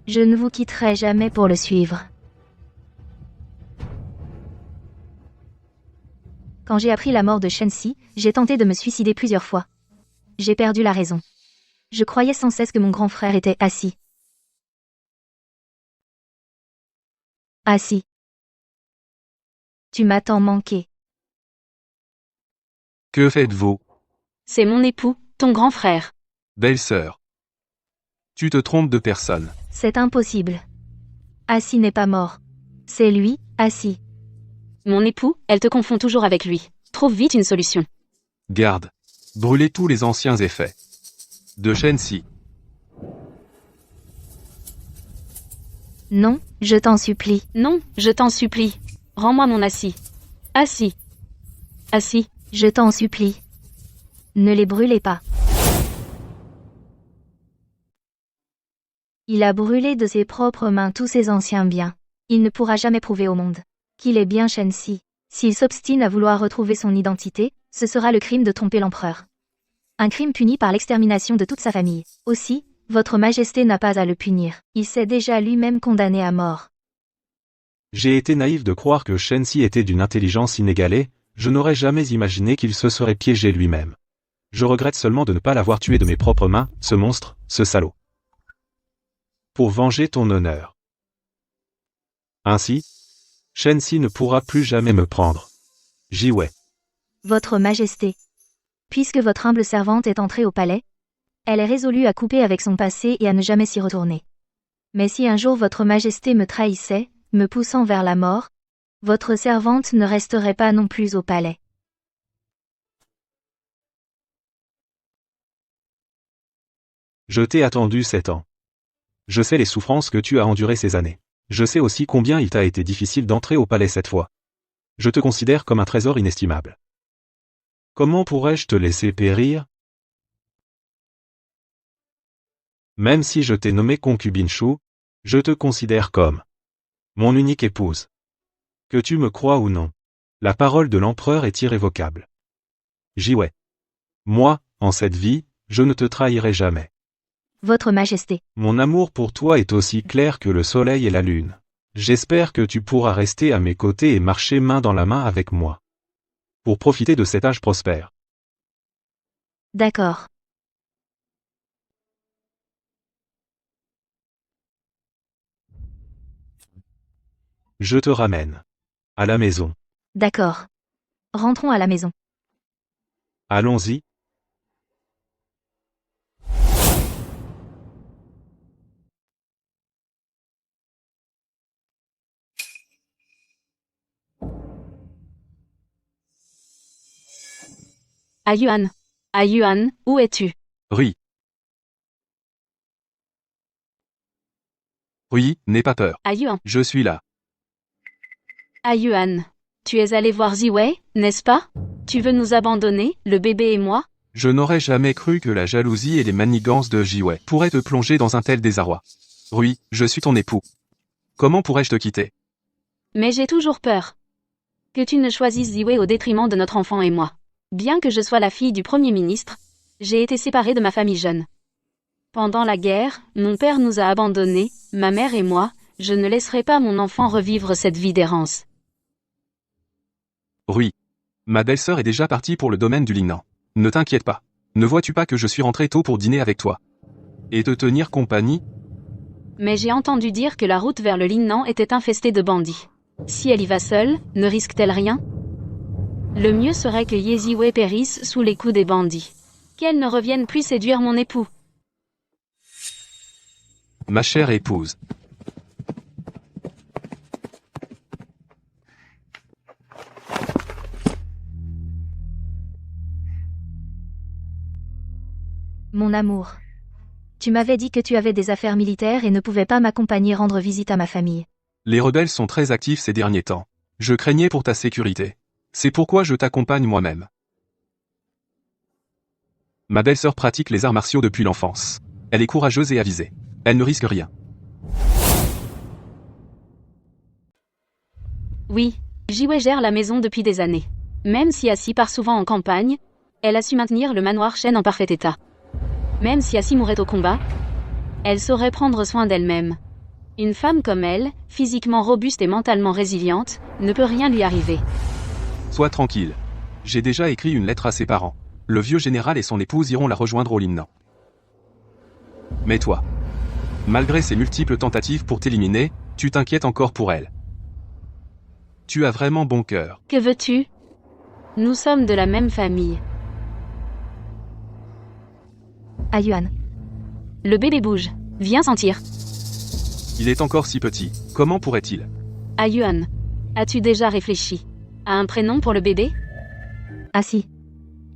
je ne vous quitterai jamais pour le suivre. Quand j'ai appris la mort de Shen Si, j'ai tenté de me suicider plusieurs fois. J'ai perdu la raison. Je croyais sans cesse que mon grand frère était assis. Assis. Tu m'as tant manqué. Que faites-vous? C'est mon époux, ton grand frère. Belle-sœur. Tu te trompes de personne. C'est impossible. Assis n'est pas mort. C'est lui, Assis. Mon époux, elle te confond toujours avec lui. Trouve vite une solution. Garde. Brûlez tous les anciens effets de Shen Si. Non, je t'en supplie. Non, je t'en supplie. Rends-moi mon assis. Assis. Assis. Je t'en supplie. Ne les brûlez pas. Il a brûlé de ses propres mains tous ses anciens biens. Il ne pourra jamais prouver au monde qu'il est bien Shen-Si. S'il s'obstine à vouloir retrouver son identité, ce sera le crime de tromper l'empereur. Un crime puni par l'extermination de toute sa famille. Aussi, votre majesté n'a pas à le punir. Il s'est déjà lui-même condamné à mort. J'ai été naïf de croire que Shen-Si était d'une intelligence inégalée, je n'aurais jamais imaginé qu'il se serait piégé lui-même. Je regrette seulement de ne pas l'avoir tué de mes propres mains, ce monstre, ce salaud. Pour venger ton honneur. Ainsi, Shen-Si ne pourra plus jamais me prendre. Jiwei. Votre majesté. Puisque votre humble servante est entrée au palais, elle est résolue à couper avec son passé et à ne jamais s'y retourner. Mais si un jour votre majesté me trahissait, me poussant vers la mort, votre servante ne resterait pas non plus au palais. Je t'ai attendu 7 ans. Je sais les souffrances que tu as endurées ces années. Je sais aussi combien il t'a été difficile d'entrer au palais cette fois. Je te considère comme un trésor inestimable. Comment pourrais-je te laisser périr? Même si je t'ai nommé concubine Shu, je te considère comme mon unique épouse. Que tu me crois ou non, la parole de l'empereur est irrévocable. Jiwei. Moi, en cette vie, je ne te trahirai jamais. Votre majesté. Mon amour pour toi est aussi clair que le soleil et la lune. J'espère que tu pourras rester à mes côtés et marcher main dans la main avec moi. Pour profiter de cet âge prospère. D'accord. Je te ramène. À la maison. D'accord. Rentrons à la maison. Allons-y. Ayuan. Ayuan, où es-tu? Rui. Rui, n'aie pas peur. Ayuan. Je suis là. Ayuan. Tu es allé voir Ziwei, n'est-ce pas? Tu veux nous abandonner, le bébé et moi? Je n'aurais jamais cru que la jalousie et les manigances de Jiwei pourraient te plonger dans un tel désarroi. Rui, je suis ton époux. Comment pourrais-je te quitter? Mais j'ai toujours peur. Que tu ne choisisses Ziwei au détriment de notre enfant et moi. Bien que je sois la fille du Premier ministre, j'ai été séparée de ma famille jeune. Pendant la guerre, mon père nous a abandonnés, ma mère et moi, je ne laisserai pas mon enfant revivre cette vie d'errance. Rui. Ma belle-sœur est déjà partie pour le domaine du Lingnan. Ne t'inquiète pas. Ne vois-tu pas que je suis rentré tôt pour dîner avec toi? Et te tenir compagnie? Mais j'ai entendu dire que la route vers le Lingnan était infestée de bandits. Si elle y va seule, ne risque-t-elle rien? Le mieux serait que Ziwei périsse sous les coups des bandits. Qu'elle ne revienne plus séduire mon époux. Ma chère épouse. Mon amour. Tu m'avais dit que tu avais des affaires militaires et ne pouvais pas m'accompagner rendre visite à ma famille. Les rebelles sont très actifs ces derniers temps. Je craignais pour ta sécurité. C'est pourquoi je t'accompagne moi-même. Ma belle-sœur pratique les arts martiaux depuis l'enfance. Elle est courageuse et avisée. Elle ne risque rien. Oui, Jiwei gère la maison depuis des années. Même si Assi part souvent en campagne, elle a su maintenir le manoir Shen en parfait état. Même si Assi mourait au combat, elle saurait prendre soin d'elle-même. Une femme comme elle, physiquement robuste et mentalement résiliente, ne peut rien lui arriver. Sois tranquille. J'ai déjà écrit une lettre à ses parents. Le vieux général et son épouse iront la rejoindre au Lingnan. Mais toi, malgré ses multiples tentatives pour t'éliminer, tu t'inquiètes encore pour elle. Tu as vraiment bon cœur. Que veux-tu? Nous sommes de la même famille. Ayuan. Le bébé bouge. Viens sentir. Il est encore si petit. Comment pourrait-il? Ayuan. As-tu déjà réfléchi à un prénom pour le bébé? Ah si.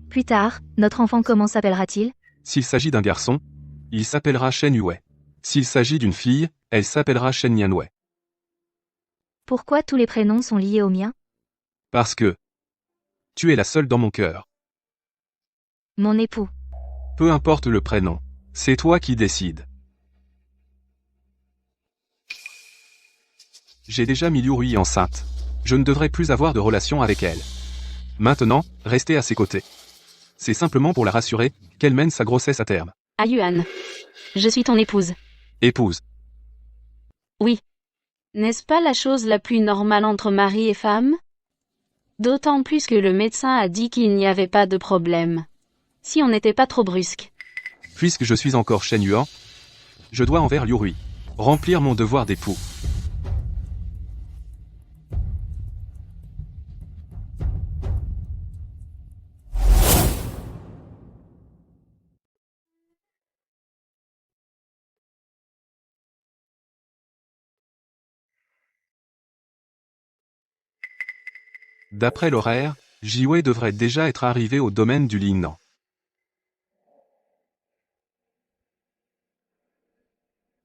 Plus tard, notre enfant comment s'appellera-t-il? S'il s'agit d'un garçon, il s'appellera Shen Yue. S'il s'agit d'une fille, elle s'appellera Shen Yanwei. Pourquoi tous les prénoms sont liés aux miens? Parce que tu es la seule dans mon cœur. Mon époux. Peu importe le prénom, c'est toi qui décides. J'ai déjà mis Liu Rui enceinte. Je ne devrais plus avoir de relation avec elle. Maintenant, restez à ses côtés. C'est simplement pour la rassurer qu'elle mène sa grossesse à terme. Ayuan. Je suis ton épouse. Épouse. Oui. N'est-ce pas la chose la plus normale entre mari et femme? D'autant plus que le médecin a dit qu'il n'y avait pas de problème. Si on n'était pas trop brusque. Puisque je suis encore Shen Yuan, je dois envers Liu Rui remplir mon devoir d'époux. D'après l'horaire, Jiwei devrait déjà être arrivé au domaine du Lingnan.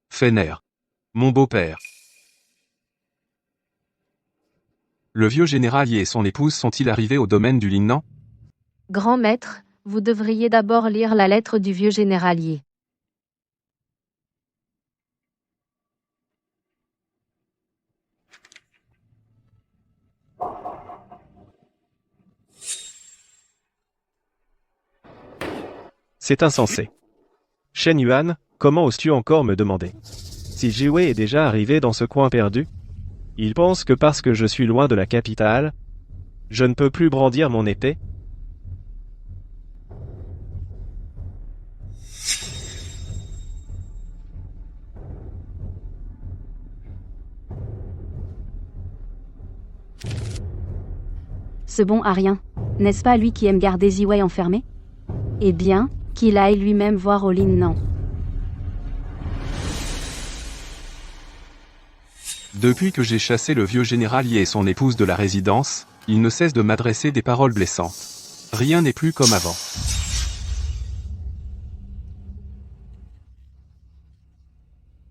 Fener. Mon beau-père. Le vieux général Yi et son épouse sont-ils arrivés au domaine du Lingnan? Grand maître, vous devriez d'abord lire la lettre du vieux généralier. C'est insensé. Shen Yuan, comment oses-tu encore me demander? Si Jiwei est déjà arrivé dans ce coin perdu, il pense que parce que je suis loin de la capitale, je ne peux plus brandir mon épée? Ce bon Arien, n'est-ce pas lui qui aime garder Jiwei enfermé? Eh bien, qu'il aille lui-même voir au Lingnan. Depuis que j'ai chassé le vieux général Yi et son épouse de la résidence, il ne cesse de m'adresser des paroles blessantes. Rien n'est plus comme avant.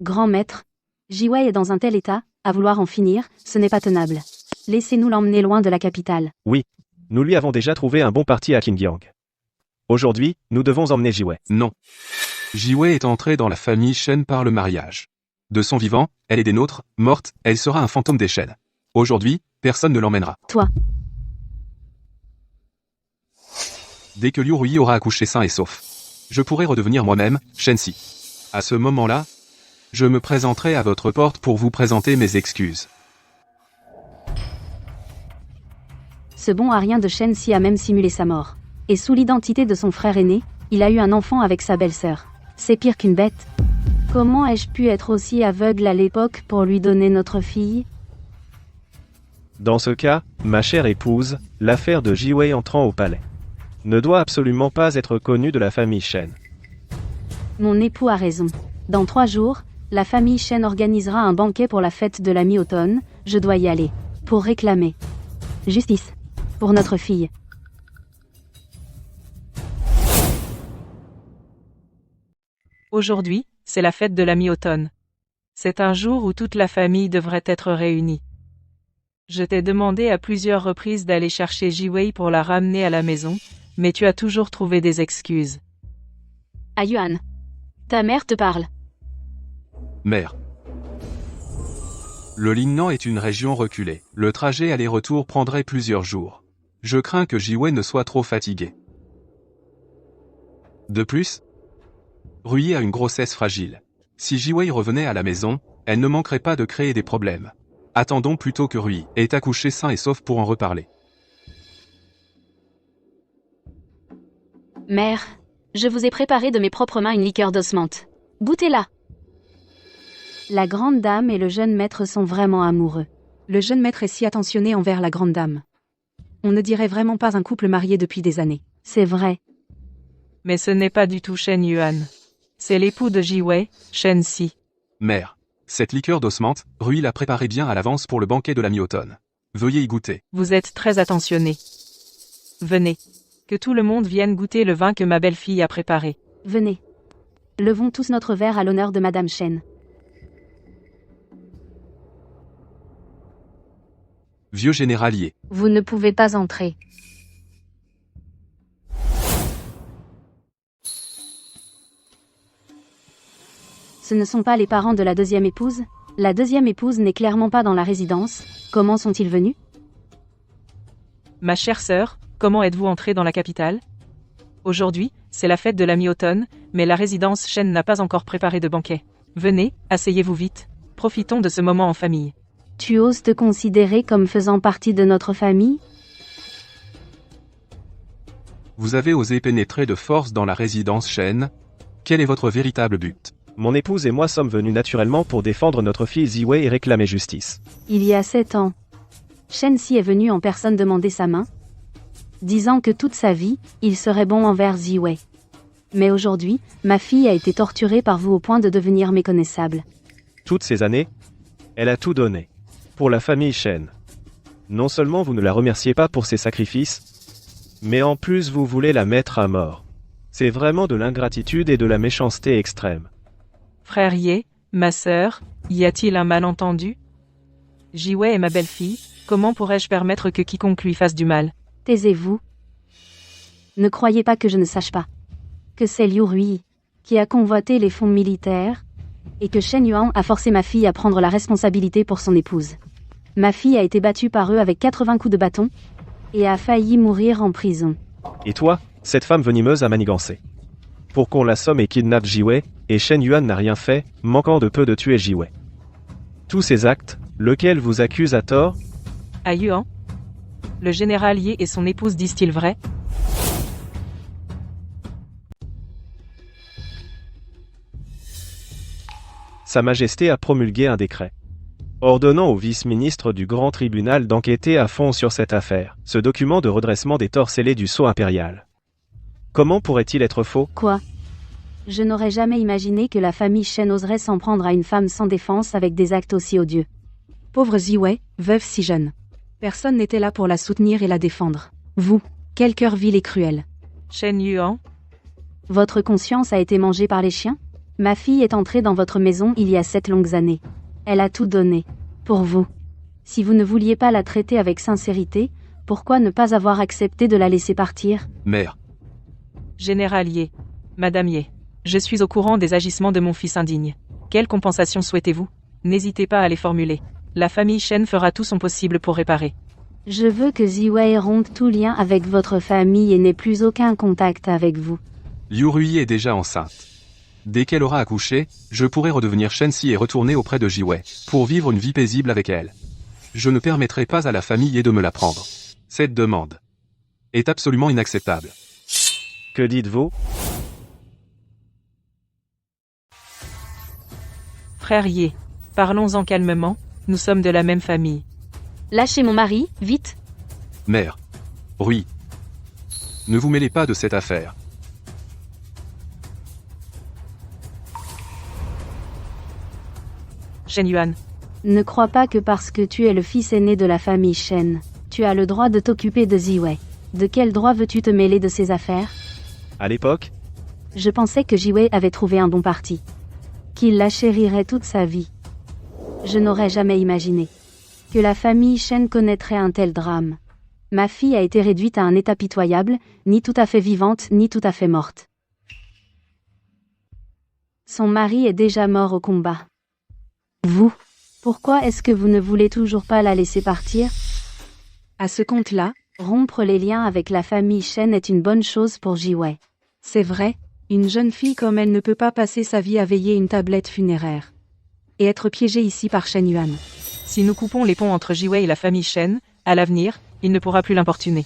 Grand maître, Jiwei est dans un tel état, à vouloir en finir, ce n'est pas tenable. Laissez-nous l'emmener loin de la capitale. Oui, nous lui avons déjà trouvé un bon parti à Qingyang. Aujourd'hui, nous devons emmener Jiwei. Non. Jiwei est entrée dans la famille Shen par le mariage. De son vivant, elle est des nôtres, morte, elle sera un fantôme des Shen. Aujourd'hui, personne ne l'emmènera. Toi. Dès que Liu Rui aura accouché sain et sauf, je pourrai redevenir moi-même, Shen Si. À ce moment-là, je me présenterai à votre porte pour vous présenter mes excuses. Ce bon Arien de Shen Si a même simulé sa mort. Et sous l'identité de son frère aîné, il a eu un enfant avec sa belle-sœur. C'est pire qu'une bête. Comment ai-je pu être aussi aveugle à l'époque pour lui donner notre fille? Dans ce cas, ma chère épouse, l'affaire de Jiwei entrant au palais ne doit absolument pas être connue de la famille Shen. Mon époux a raison. Dans 3 jours, la famille Shen organisera un banquet pour la fête de la mi-automne, je dois y aller. Pour réclamer justice. Pour notre fille. Aujourd'hui, c'est la fête de la mi-automne. C'est un jour où toute la famille devrait être réunie. Je t'ai demandé à plusieurs reprises d'aller chercher Jiwei pour la ramener à la maison, mais tu as toujours trouvé des excuses. Ayuan. Ta mère te parle. Mère. Le Lingnan est une région reculée. Le trajet aller-retour prendrait plusieurs jours. Je crains que Jiwei ne soit trop fatigué. De plus, Rui a une grossesse fragile. Si Jiwei revenait à la maison, elle ne manquerait pas de créer des problèmes. Attendons plutôt que Rui ait accouché sain et sauf pour en reparler. Mère, je vous ai préparé de mes propres mains une liqueur d'osmante. Goûtez-la. La grande dame et le jeune maître sont vraiment amoureux. Le jeune maître est si attentionné envers la grande dame. On ne dirait vraiment pas un couple marié depuis des années. C'est vrai. Mais ce n'est pas du tout Shen Yuan. C'est l'époux de Jiwei, Shen Si. Mère, cette liqueur d'osmante, Rui l'a préparée bien à l'avance pour le banquet de la mi-automne. Veuillez y goûter. Vous êtes très attentionné. Venez. Que tout le monde vienne goûter le vin que ma belle-fille a préparé. Venez. Levons tous notre verre à l'honneur de Madame Shen. Vieux généralier. Vous ne pouvez pas entrer. Ce ne sont pas les parents de la deuxième épouse? La deuxième épouse n'est clairement pas dans la résidence. Comment sont-ils venus? Ma chère sœur, comment êtes-vous entrée dans la capitale? Aujourd'hui, c'est la fête de la mi-automne, mais la résidence Shen n'a pas encore préparé de banquet. Venez, asseyez-vous vite. Profitons de ce moment en famille. Tu oses te considérer comme faisant partie de notre famille? Vous avez osé pénétrer de force dans la résidence Shen. Quel est votre véritable but? Mon épouse et moi sommes venus naturellement pour défendre notre fille Ziwei et réclamer justice. Il y a 7 ans. Shen Si est venu en personne demander sa main, disant que toute sa vie, il serait bon envers Ziwei. Mais aujourd'hui, ma fille a été torturée par vous au point de devenir méconnaissable. Toutes ces années, elle a tout donné. Pour la famille Shen. Non seulement vous ne la remerciez pas pour ses sacrifices, mais en plus vous voulez la mettre à mort. C'est vraiment de l'ingratitude et de la méchanceté extrême. Frère Ye, ma sœur, y a-t-il un malentendu? Jiwei est ma belle-fille, comment pourrais-je permettre que quiconque lui fasse du mal? Taisez-vous. Ne croyez pas que je ne sache pas. Que c'est Liu Rui qui a convoité les fonds militaires, et que Shen Yuan a forcé ma fille à prendre la responsabilité pour son épouse. Ma fille a été battue par eux avec 80 coups de bâton, et a failli mourir en prison. Et toi, cette femme venimeuse a manigancé. Pour qu'on l'assomme et kidnappe Jiwei, et Shen Yuan n'a rien fait, manquant de peu de tuer Jiwei. Tous ces actes, lequel vous accuse à tort? À Yuan? Le général Ye et son épouse disent-ils vrai? Sa Majesté a promulgué un décret ordonnant au vice-ministre du Grand Tribunal d'enquêter à fond sur cette affaire, ce document de redressement des torts scellés du sceau impérial. Comment pourrait-il être faux? Quoi? Je n'aurais jamais imaginé que la famille Shen oserait s'en prendre à une femme sans défense avec des actes aussi odieux. Pauvre Ziwei, veuve si jeune. Personne n'était là pour la soutenir et la défendre. Vous, quel cœur vil et cruel. Shen Yuan? Votre conscience a été mangée par les chiens? Ma fille est entrée dans votre maison il y a 7 longues années. Elle a tout donné. Pour vous. Si vous ne vouliez pas la traiter avec sincérité, pourquoi ne pas avoir accepté de la laisser partir? Mère. Général Ye. Madame Ye. Je suis au courant des agissements de mon fils indigne. Quelle compensation souhaitez-vous? N'hésitez pas à les formuler. La famille Shen fera tout son possible pour réparer. Je veux que Ziwei rompe tout lien avec votre famille et n'ait plus aucun contact avec vous. Liu Rui est déjà enceinte. Dès qu'elle aura accouché, je pourrai redevenir Shen Si et retourner auprès de Jiwei, pour vivre une vie paisible avec elle. Je ne permettrai pas à la famille Ye de me la prendre. Cette demande est absolument inacceptable. Que dites-vous? Frère Ye. Parlons-en calmement, nous sommes de la même famille. Lâchez mon mari, vite. Mère. Rui. Ne vous mêlez pas de cette affaire. Shen Yuan. Ne crois pas que parce que tu es le fils aîné de la famille Shen, tu as le droit de t'occuper de Ziwei. De quel droit veux-tu te mêler de ses affaires? À l'époque, Je pensais que Jiwei avait trouvé un bon parti. Qu'il la chérirait toute sa vie. Je n'aurais jamais imaginé que la famille Shen connaîtrait un tel drame. Ma fille a été réduite à un état pitoyable, ni tout à fait vivante, ni tout à fait morte. Son mari est déjà mort au combat. Vous, pourquoi est-ce que vous ne voulez toujours pas la laisser partir? À ce compte-là, Rompre les liens avec la famille Shen est une bonne chose pour Jiwei. c'est vrai, une jeune fille comme elle ne peut pas passer sa vie à veiller une tablette funéraire. Et être piégée ici par Shen Yuan. Si nous coupons les ponts entre Jiwei et la famille Shen, à l'avenir, il ne pourra plus l'importuner.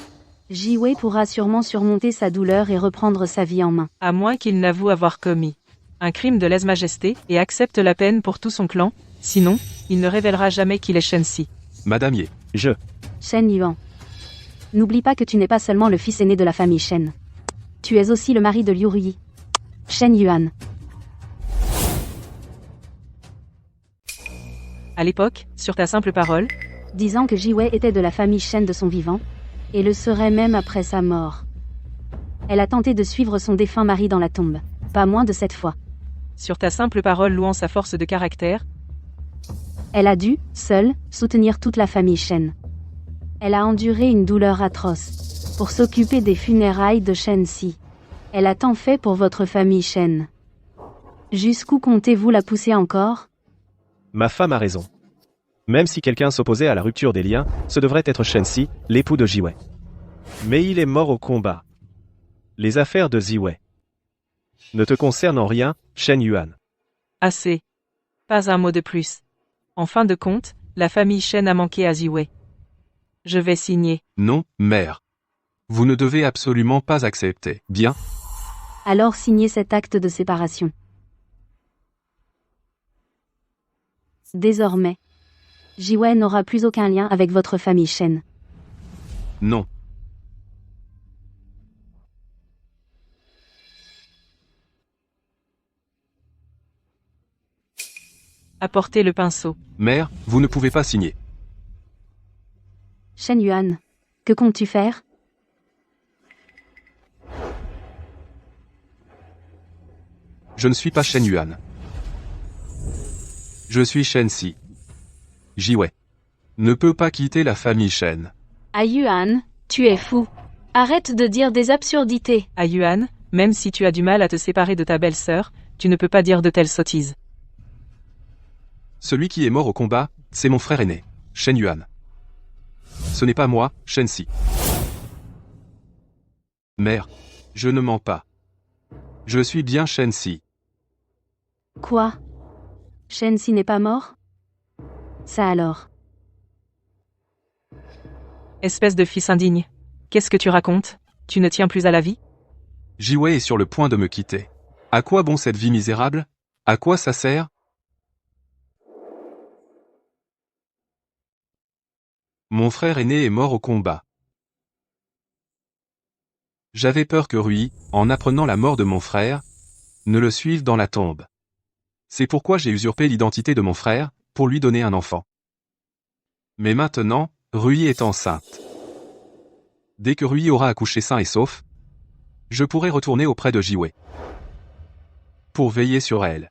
Jiwei pourra sûrement surmonter sa douleur et reprendre sa vie en main. À moins qu'il n'avoue avoir commis un crime de lèse-majesté et accepte la peine pour tout son clan, sinon, il ne révélera jamais qu'il est Shen Si. Madame Ye. Shen Yuan. N'oublie pas que tu n'es pas seulement le fils aîné de la famille Shen. Tu es aussi le mari de Liu Rui. Shen Yuan. À l'époque, sur ta simple parole, Disant que Jiwei était de la famille Shen de son vivant, et le serait même après sa mort. Elle a tenté de suivre son défunt mari dans la tombe. Pas moins de 7 fois. sur ta simple parole louant sa force de caractère. Elle a dû, seule, soutenir toute la famille Shen. Elle a enduré une douleur atroce pour s'occuper des funérailles de Shen Si. Elle a tant fait pour votre famille Shen. Jusqu'où comptez-vous la pousser encore? Ma femme a raison. Même si quelqu'un s'opposait à la rupture des liens, ce devrait être Shen Si, l'époux de Jiwei. Mais il est mort au combat. Les affaires de Ziwei ne te concernent en rien, Shen Yuan. Assez. Pas un mot de plus. En fin de compte, la famille Shen a manqué à Ziwei. Je vais signer. Non, mère. Vous ne devez absolument pas accepter. Bien. Alors signez cet acte de séparation. Désormais, Jiwei n'aura plus aucun lien avec votre famille Shen. Non. Apportez le pinceau. Mère, vous ne pouvez pas signer. Shen Yuan, que comptes-tu faire? Je ne suis pas Shen Yuan. Je suis Shen Si. Jiwei ne peut pas quitter la famille Shen. Ah Yuan, tu es fou. Arrête de dire des absurdités. Ah Yuan, même si tu as du mal à te séparer de ta belle-sœur, tu ne peux pas dire de telles sottises. Celui qui est mort au combat, c'est mon frère aîné, Shen Yuan. Ce n'est pas moi, Shen Si. Mère, je ne mens pas. Je suis bien Shen Si. Quoi? Shen Si n'est pas mort? Ça alors. Espèce de fils indigne. Qu'est-ce que tu racontes? Tu ne tiens plus à la vie? Jiwei est sur le point de me quitter. À quoi bon cette vie misérable? À quoi ça sert? Mon frère aîné est mort au combat. J'avais peur que Rui, en apprenant la mort de mon frère, ne le suive dans la tombe. C'est pourquoi j'ai usurpé l'identité de mon frère, pour lui donner un enfant. Mais maintenant, Rui est enceinte. Dès que Rui aura accouché sain et sauf, je pourrai retourner auprès de Jiwei pour veiller sur elle.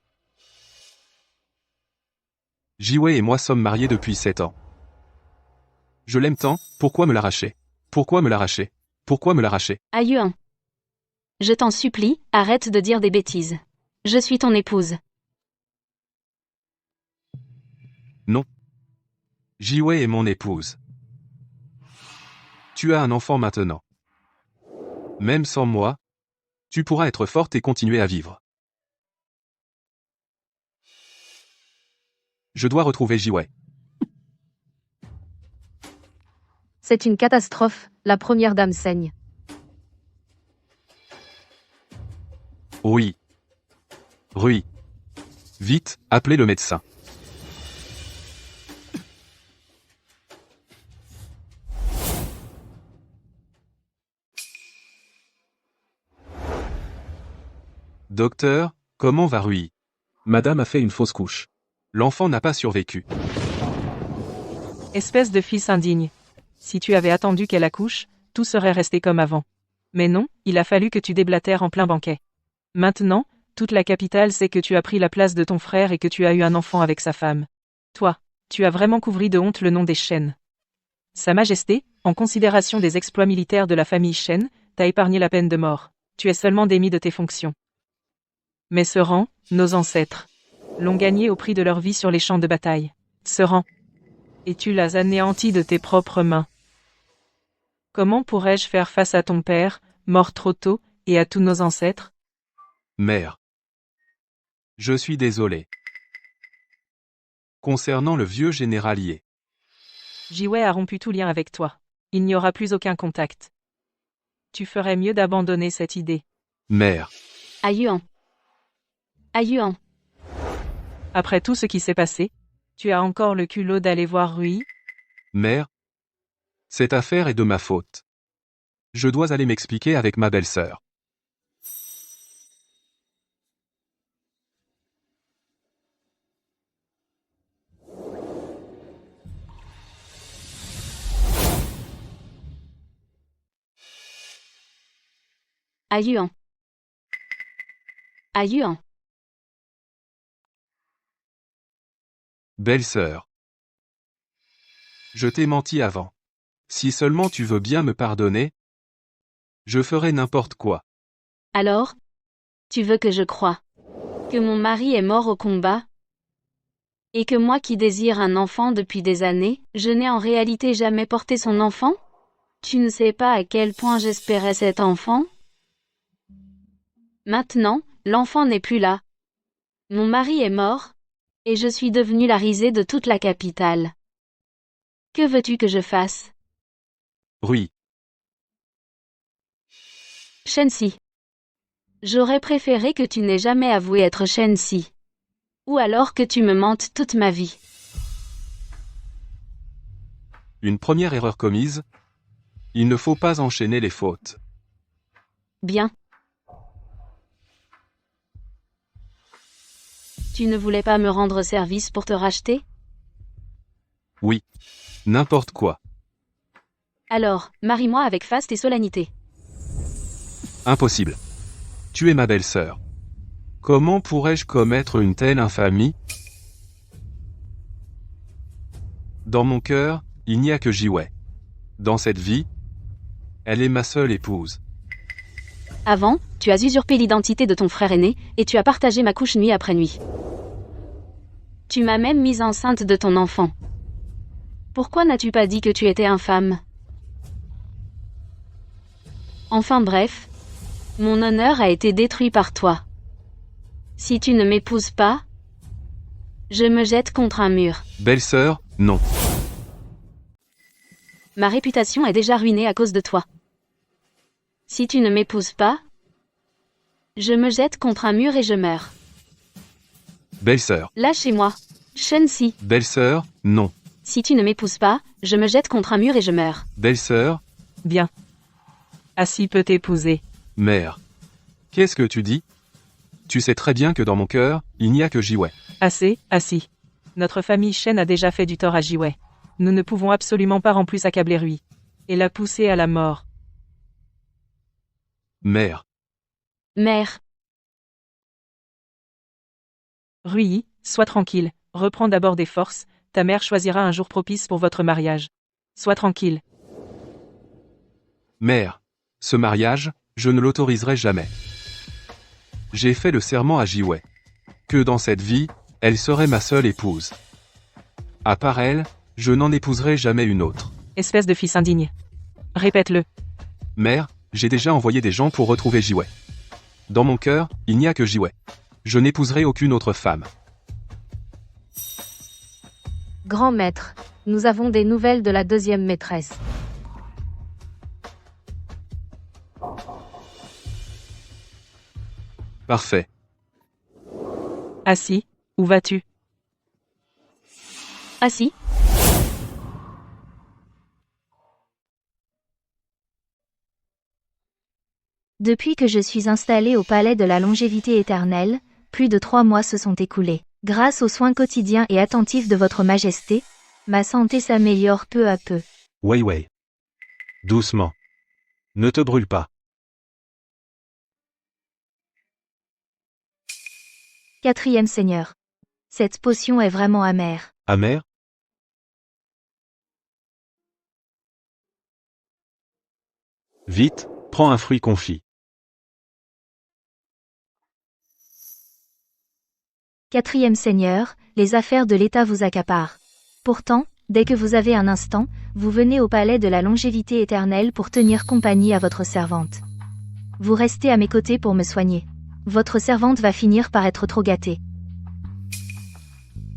Jiwei et moi sommes mariés depuis 7 ans. Je l'aime tant, pourquoi me l'arracher? Pourquoi me l'arracher? Pourquoi me l'arracher? Ah Yuan. Je t'en supplie, arrête de dire des bêtises. Je suis ton épouse. Non. Jiwei est mon épouse. Tu as un enfant maintenant. Même sans moi, tu pourras être forte et continuer à vivre. Je dois retrouver Jiwei. C'est une catastrophe, la première dame saigne. Oui. Rui. Vite, appelez le médecin. Docteur, comment va Rui? Madame a fait une fausse couche. L'enfant n'a pas survécu. Espèce de fils indigne. Si tu avais attendu qu'elle accouche, tout serait resté comme avant. Mais non, il a fallu que tu déblatères en plein banquet. Maintenant, toute la capitale sait que tu as pris la place de ton frère et que tu as eu un enfant avec sa femme. Toi, tu as vraiment couvri de honte le nom des Shen. Sa Majesté, en considération des exploits militaires de la famille Shen, t'a épargné la peine de mort. Tu es seulement démis de tes fonctions. Mais ce rang, nos ancêtres, l'ont gagné au prix de leur vie sur les champs de bataille. Ce rang. Et tu l'as anéanti de tes propres mains. Comment pourrais-je faire face à ton père, mort trop tôt, et à tous nos ancêtres? Mère. Je suis désolé. Concernant le vieux généralier. Jiwei a rompu tout lien avec toi. Il n'y aura plus aucun contact. Tu ferais mieux d'abandonner cette idée. Mère. Ah Yuan. Ah Yuan. Après tout ce qui s'est passé, tu as encore le culot d'aller voir Rui? Mère. Cette affaire est de ma faute. Je dois aller m'expliquer avec ma belle-sœur. Ah Yuan. Ah Yuan. Belle-sœur. Je t'ai menti avant. Si seulement tu veux bien me pardonner, je ferai n'importe quoi. Alors? Tu veux que je croie que mon mari est mort au combat? Et que moi qui désire un enfant depuis des années, je n'ai en réalité jamais porté son enfant? Tu ne sais pas à quel point j'espérais cet enfant? Maintenant, l'enfant n'est plus là. Mon mari est mort, et je suis devenue la risée de toute la capitale. Que veux-tu que je fasse? Rui. Shensi. J'aurais préféré que tu n'aies jamais avoué être Shensi. Ou alors que tu me mentes toute ma vie. Une première erreur commise. Il ne faut pas enchaîner les fautes. Bien. Tu ne voulais pas me rendre service pour te racheter? Oui. N'importe quoi. Alors, marie-moi avec faste et solennité. Impossible. Tu es ma belle-sœur. Comment pourrais-je commettre une telle infamie? Dans mon cœur, il n'y a que Jiwei. Dans cette vie, elle est ma seule épouse. Avant, tu as usurpé l'identité de ton frère aîné, et tu as partagé ma couche nuit après nuit. Tu m'as même mise enceinte de ton enfant. Pourquoi n'as-tu pas dit que tu étais infâme? Enfin bref, mon honneur a été détruit par toi. Si tu ne m'épouses pas, je me jette contre un mur. Belle-sœur, non. Ma réputation est déjà ruinée à cause de toi. Si tu ne m'épouses pas, je me jette contre un mur et je meurs. Belle-sœur. Lâchez-moi. Shensi. Belle-sœur, non. Si tu ne m'épouses pas, je me jette contre un mur et je meurs. Belle-sœur, Bien. Assis peut t'épouser. mère. Qu'est-ce que tu dis? Tu sais très bien que dans mon cœur, il n'y a que Jiwei. Assez, assis. Notre famille Shen a déjà fait du tort à Jiwei. Nous ne pouvons absolument pas en plus accabler Rui. Et la pousser à la mort. Mère. Mère. Rui, sois tranquille. Reprends d'abord des forces. Ta mère choisira un jour propice pour votre mariage. Sois tranquille. Mère. Ce mariage, je ne l'autoriserai jamais. J'ai fait le serment à Jiwei. Que dans cette vie, elle serait ma seule épouse. À part elle, je n'en épouserai jamais une autre. Espèce de fils indigne. Répète-le. Mère, j'ai déjà envoyé des gens pour retrouver Jiwei. Dans mon cœur, il n'y a que Jiwei. Je n'épouserai aucune autre femme. Grand maître, nous avons des nouvelles de la deuxième maîtresse. Parfait. Assis, où vas-tu? Assis. Depuis que je suis installée au palais de la longévité éternelle, plus de 3 mois se sont écoulés. Grâce aux soins quotidiens et attentifs de votre majesté, ma santé s'améliore peu à peu. Wei. Doucement. Ne te brûle pas. Quatrième seigneur. Cette potion est vraiment amère. Amère? Vite, prends un fruit confit. Quatrième seigneur, les affaires de l'État vous accaparent. Pourtant, dès que vous avez un instant, vous venez au palais de la longévité éternelle pour tenir compagnie à votre servante. Vous restez à mes côtés pour me soigner. Votre servante va finir par être trop gâtée.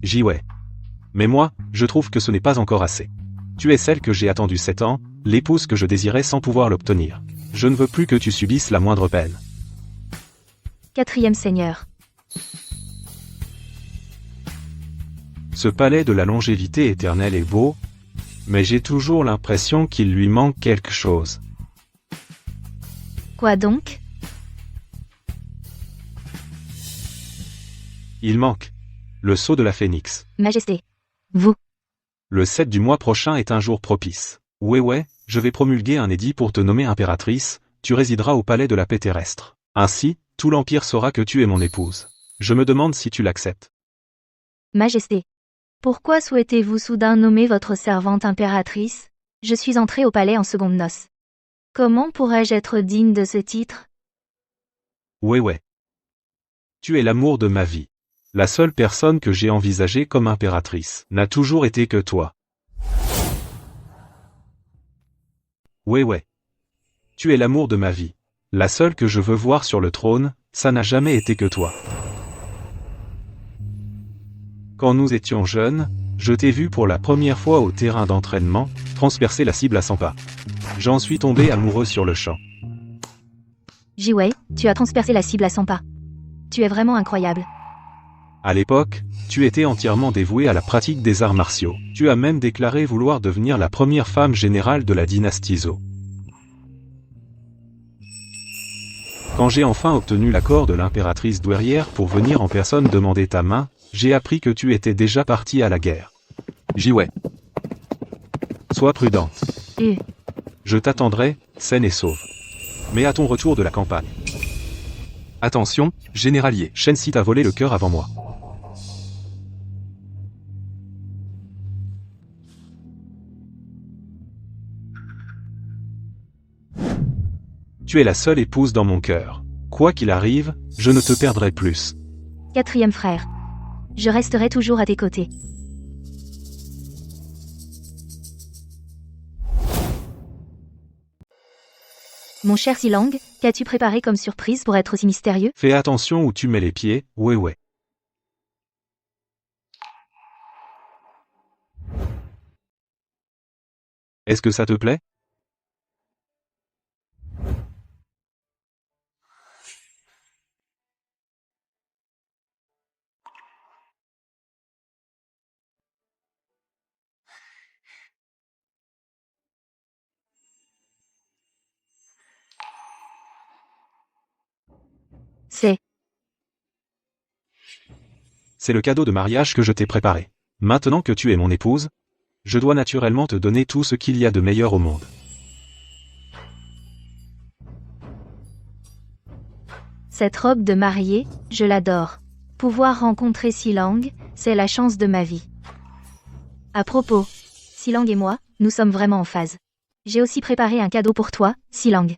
Jiwei. Mais moi, je trouve que ce n'est pas encore assez. Tu es celle que j'ai attendue 7 ans, l'épouse que je désirais sans pouvoir l'obtenir. Je ne veux plus que tu subisses la moindre peine. Quatrième seigneur. Ce palais de la longévité éternelle est beau, mais j'ai toujours l'impression qu'il lui manque quelque chose. Quoi donc? Il manque le sceau de la phénix. Majesté. Vous. Le 7 du mois prochain est un jour propice. Ouais, je vais promulguer un édit pour te nommer impératrice, tu résideras au palais de la paix terrestre. Ainsi, tout l'Empire saura que tu es mon épouse. Je me demande si tu l'acceptes. Majesté. Pourquoi souhaitez-vous soudain nommer votre servante impératrice? Je suis entrée au palais en seconde noce. Comment pourrais-je être digne de ce titre? Ouais. Tu es l'amour de ma vie. La seule personne que j'ai envisagée comme impératrice n'a toujours été que toi. Ouais. Tu es l'amour de ma vie. La seule que je veux voir sur le trône, ça n'a jamais été que toi. Quand nous étions jeunes, je t'ai vu pour la première fois au terrain d'entraînement, transpercer la cible à 100 pas. J'en suis tombé amoureux sur le champ. Jiwei, tu as transpercé la cible à 100 pas. Tu es vraiment incroyable. À l'époque, tu étais entièrement dévouée à la pratique des arts martiaux. Tu as même déclaré vouloir devenir la première femme générale de la dynastie Zhou. Quand j'ai enfin obtenu l'accord de l'impératrice douairière pour venir en personne demander ta main, j'ai appris que tu étais déjà partie à la guerre. Jiwei. Sois prudente. Je t'attendrai, saine et sauve. Mais à ton retour de la campagne. Attention, généralier. Shensi t'a volé le cœur avant moi. Tu es la seule épouse dans mon cœur. Quoi qu'il arrive, je ne te perdrai plus. 4e frère. Je resterai toujours à tes côtés. Mon cher Silang, qu'as-tu préparé comme surprise pour être aussi mystérieux? Fais attention où tu mets les pieds, ouais. Est-ce que ça te plaît? C'est le cadeau de mariage que je t'ai préparé. Maintenant que tu es mon épouse, je dois naturellement te donner tout ce qu'il y a de meilleur au monde. Cette robe de mariée, je l'adore. Pouvoir rencontrer Silang, c'est la chance de ma vie. À propos, Silang et moi, nous sommes vraiment en phase. J'ai aussi préparé un cadeau pour toi, Silang.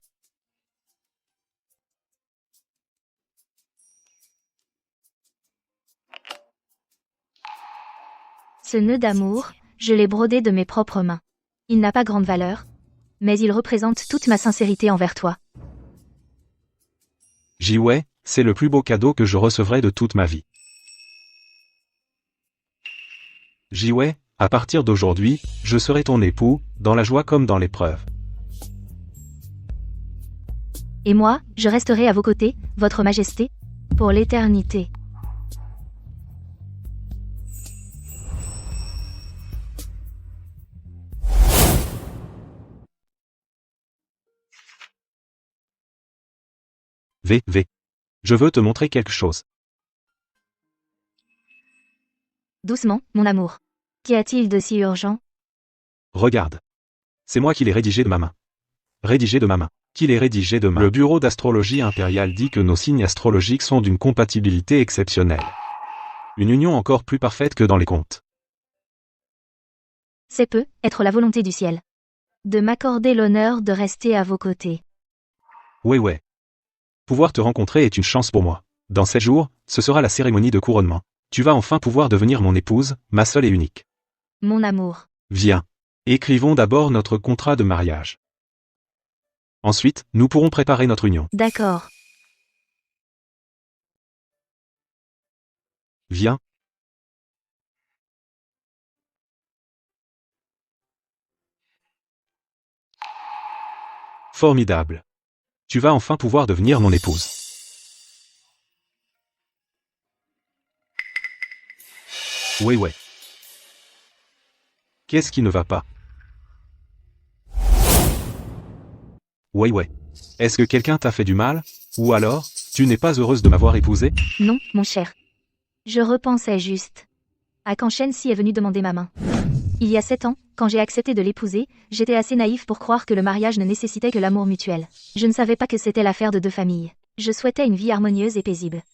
Ce nœud d'amour, je l'ai brodé de mes propres mains. Il n'a pas grande valeur, mais il représente toute ma sincérité envers toi. Jiwei, c'est le plus beau cadeau que je recevrai de toute ma vie. Jiwei, à partir d'aujourd'hui, je serai ton époux, dans la joie comme dans l'épreuve. Et moi, je resterai à vos côtés, votre majesté, pour l'éternité. V. Je veux te montrer quelque chose. Doucement, mon amour. Qu'y a-t-il de si urgent? Regarde. C'est moi qui l'ai rédigé de ma main. Rédigé de ma main. Qui l'ai rédigé de ma main. Le bureau d'astrologie impériale dit que nos signes astrologiques sont d'une compatibilité exceptionnelle. Une union encore plus parfaite que dans les contes. C'est peu, être la volonté du ciel. De m'accorder l'honneur de rester à vos côtés. Ouais. Pouvoir te rencontrer est une chance pour moi. Dans 7 jours, ce sera la cérémonie de couronnement. Tu vas enfin pouvoir devenir mon épouse, ma seule et unique. Mon amour. Viens. Écrivons d'abord notre contrat de mariage. Ensuite, nous pourrons préparer notre union. D'accord. Viens. Formidable. Tu vas enfin pouvoir devenir mon épouse. Ouais. Qu'est-ce qui ne va pas? Ouais. Est-ce que quelqu'un t'a fait du mal? Ou alors, tu n'es pas heureuse de m'avoir épousée? Non, mon cher. Je repensais juste à quand Shensi est venu demander ma main. Il y a 7 ans, quand j'ai accepté de l'épouser, j'étais assez naïf pour croire que le mariage ne nécessitait que l'amour mutuel. Je ne savais pas que c'était l'affaire de 2 familles. Je souhaitais une vie harmonieuse et paisible.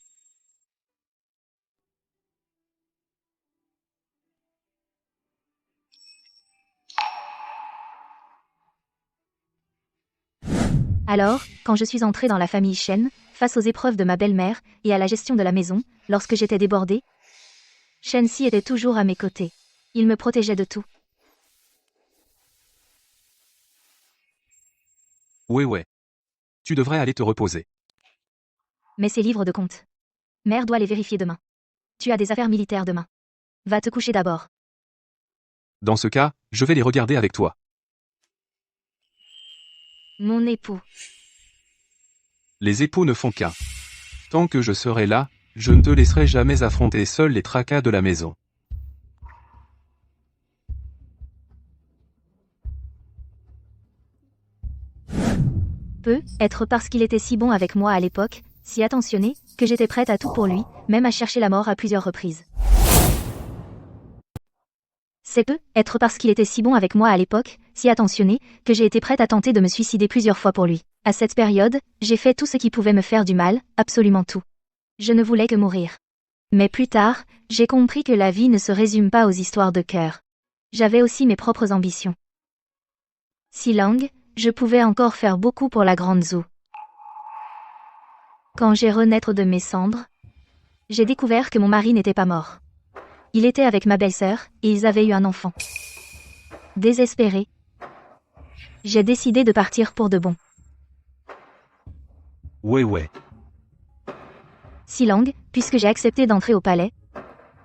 Alors, quand je suis entrée dans la famille Shen, face aux épreuves de ma belle-mère, et à la gestion de la maison, lorsque j'étais débordée, Shen-si était toujours à mes côtés. Il me protégeait de tout. Ouais. Tu devrais aller te reposer. Mais ces livres de comptes. Mère doit les vérifier demain. Tu as des affaires militaires demain. Va te coucher d'abord. Dans ce cas, je vais les regarder avec toi. Mon époux. Les époux ne font qu'un. Tant que je serai là, je ne te laisserai jamais affronter seul les tracas de la maison. Peut être parce qu'il était si bon avec moi à l'époque, si attentionné, que j'étais prête à tout pour lui, même à chercher la mort à plusieurs reprises. C'est peut être parce qu'il était si bon avec moi à l'époque, si attentionné, que j'ai été prête à tenter de me suicider plusieurs fois pour lui. À cette période, j'ai fait tout ce qui pouvait me faire du mal, absolument tout. Je ne voulais que mourir. Mais plus tard, j'ai compris que la vie ne se résume pas aux histoires de cœur. J'avais aussi mes propres ambitions. Si Lang, je pouvais encore faire beaucoup pour la grande Zhou. Quand j'ai renaître de mes cendres, j'ai découvert que mon mari n'était pas mort. Il était avec ma belle-sœur, et ils avaient eu un enfant. Désespérée, j'ai décidé de partir pour de bon. Ouais. Si Lang, puisque j'ai accepté d'entrer au palais,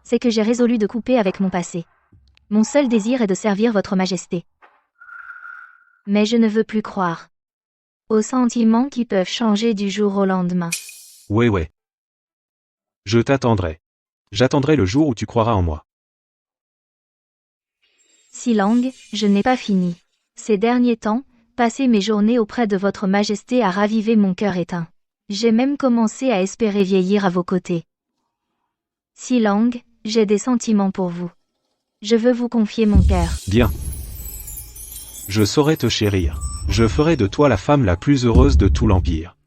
c'est que j'ai résolu de couper avec mon passé. Mon seul désir est de servir votre majesté. Mais je ne veux plus croire aux sentiments qui peuvent changer du jour au lendemain. Ouais. Je t'attendrai. J'attendrai le jour où tu croiras en moi. Si Lang, je n'ai pas fini. Ces derniers temps, passer mes journées auprès de votre majesté a ravivé mon cœur éteint. J'ai même commencé à espérer vieillir à vos côtés. Si Lang, j'ai des sentiments pour vous. Je veux vous confier mon cœur. Bien. Je saurai te chérir. Je ferai de toi la femme la plus heureuse de tout l'Empire.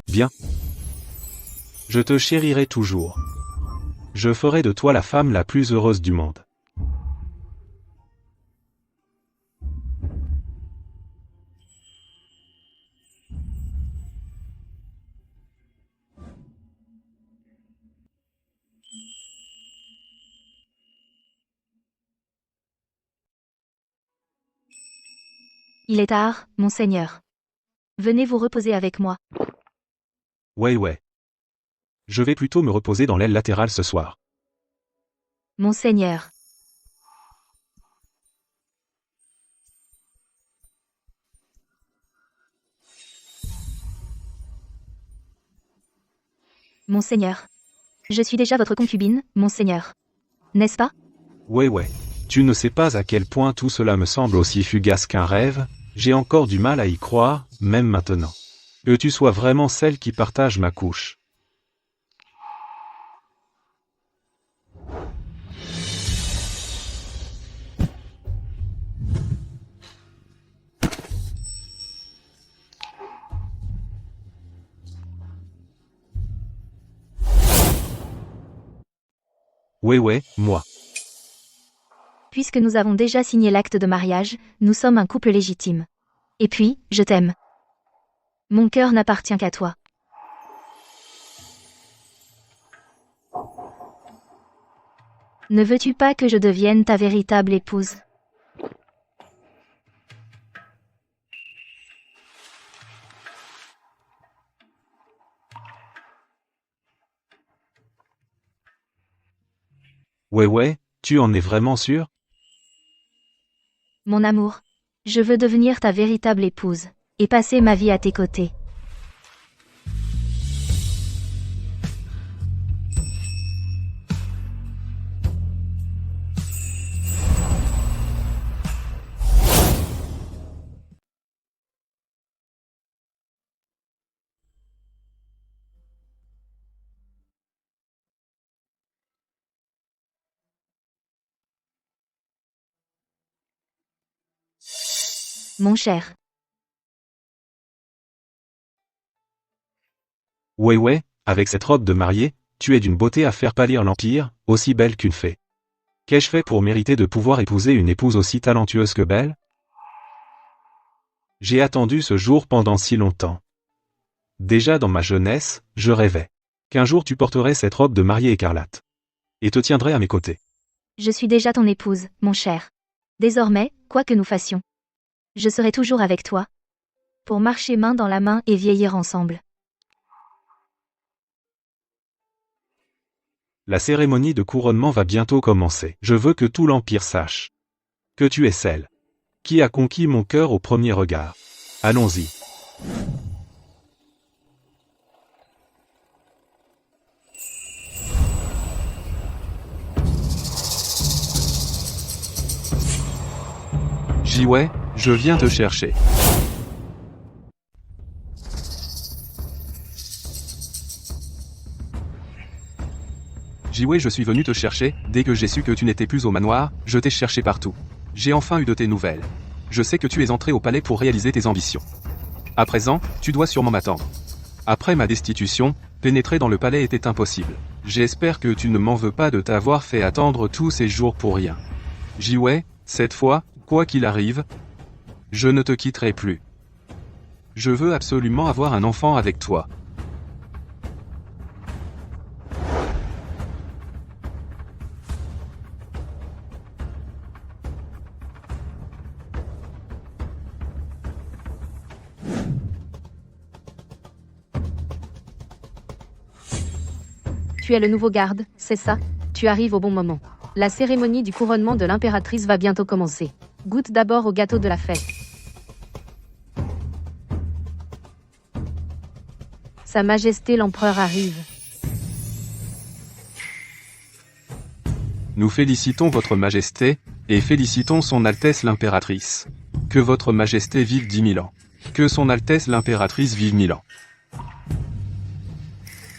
Bien. Je te chérirai toujours. Je ferai de toi la femme la plus heureuse du monde. Il est tard, monseigneur. Venez vous reposer avec moi. Ouais. Je vais plutôt me reposer dans l'aile latérale ce soir. Monseigneur. Monseigneur. Je suis déjà votre concubine, monseigneur. N'est-ce pas? Ouais. Tu ne sais pas à quel point tout cela me semble aussi fugace qu'un rêve, j'ai encore du mal à y croire, même maintenant. Que tu sois vraiment celle qui partage ma couche. Ouais, moi. Puisque nous avons déjà signé l'acte de mariage, nous sommes un couple légitime. Et puis, je t'aime. Mon cœur n'appartient qu'à toi. Ne veux-tu pas que je devienne ta véritable épouse? Ouais, tu en es vraiment sûr? Mon amour, je veux devenir ta véritable épouse, et passer ma vie à tes côtés. Mon cher. Ouais, Avec cette robe de mariée, tu es d'une beauté à faire pâlir l'Empire, aussi belle qu'une fée. Qu'ai-je fait pour mériter de pouvoir épouser une épouse aussi talentueuse que belle? J'ai attendu ce jour pendant si longtemps. Déjà dans ma jeunesse, je rêvais qu'un jour tu porterais cette robe de mariée écarlate. Et te tiendrais à mes côtés. Je suis déjà ton épouse, mon cher. Désormais, quoi que nous fassions, je serai toujours avec toi. Pour marcher main dans la main et vieillir ensemble. La cérémonie de couronnement va bientôt commencer. Je veux que tout l'Empire sache que tu es celle qui a conquis mon cœur au premier regard. Allons-y. Jiwei, je viens te chercher. Jiwei, je suis venu te chercher, dès que j'ai su que tu n'étais plus au manoir, je t'ai cherché partout. J'ai enfin eu de tes nouvelles. Je sais que tu es entré au palais pour réaliser tes ambitions. À présent, tu dois sûrement m'attendre. Après ma destitution, pénétrer dans le palais était impossible. J'espère que tu ne m'en veux pas de t'avoir fait attendre tous ces jours pour rien. Jiwei, cette fois, quoi qu'il arrive, je ne te quitterai plus. Je veux absolument avoir un enfant avec toi. Tu es le nouveau garde, c'est ça? Tu arrives au bon moment. La cérémonie du couronnement de l'impératrice va bientôt commencer. Goûte d'abord au gâteau de la fête. Sa Majesté l'Empereur arrive. Nous félicitons votre Majesté, et félicitons son Altesse l'Impératrice. Que votre Majesté vive 10 000 ans. Que son Altesse l'Impératrice vive 1000 ans.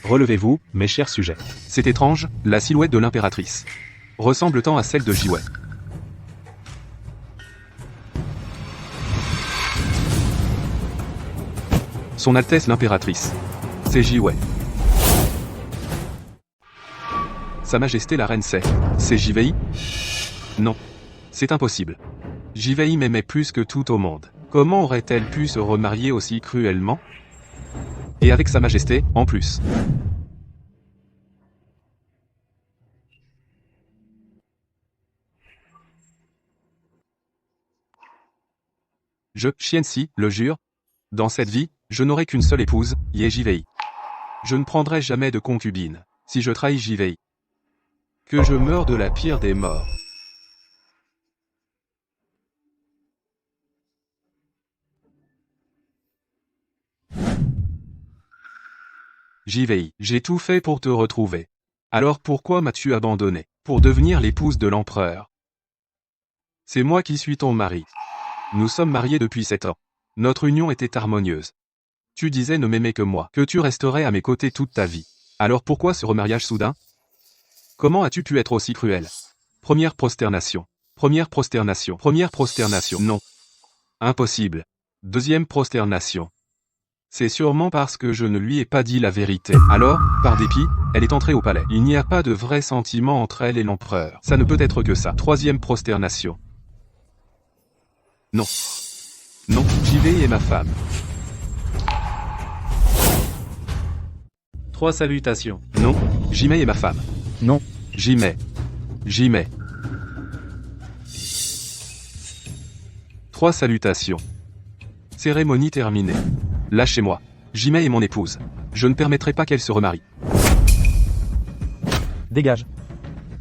Relevez-vous, mes chers sujets. C'est étrange, la silhouette de l'impératrice ressemble tant à celle de Jiwei. Son Altesse l'impératrice. C'est Jiwei. Sa Majesté la Reine c'est Jiwei? Non. C'est impossible. Jiwei m'aimait plus que tout au monde. Comment aurait-elle pu se remarier aussi cruellement? Et avec Sa Majesté, en plus. Je, Xianxi, le jure. Dans cette vie, je n'aurai qu'une seule épouse, Ye Jiwei. Je ne prendrai jamais de concubine, si je trahis Jiwei. Que je meure de la pire des morts. Jiwei, j'ai tout fait pour te retrouver. Alors pourquoi m'as-tu abandonné? Pour devenir l'épouse de l'empereur. C'est moi qui suis ton mari. Nous sommes mariés depuis 7 ans. Notre union était harmonieuse. Tu disais ne m'aimer que moi, que tu resterais à mes côtés toute ta vie. Alors pourquoi ce remariage soudain? Comment as-tu pu être aussi cruel? Première prosternation. Première prosternation. Première prosternation. Non. Impossible. Deuxième prosternation. C'est sûrement parce que je ne lui ai pas dit la vérité. Alors, par dépit, elle est entrée au palais. Il n'y a pas de vrai sentiment entre elle et l'empereur. Ça ne peut être que ça. Troisième prosternation. Non. Non, Jiwei est ma femme. 3 salutations. Non, Jiwei est ma femme. Non. Jiwei. 3 salutations. Cérémonie terminée. Lâchez-moi. Jiwei est mon épouse. Je ne permettrai pas qu'elle se remarie. Dégage.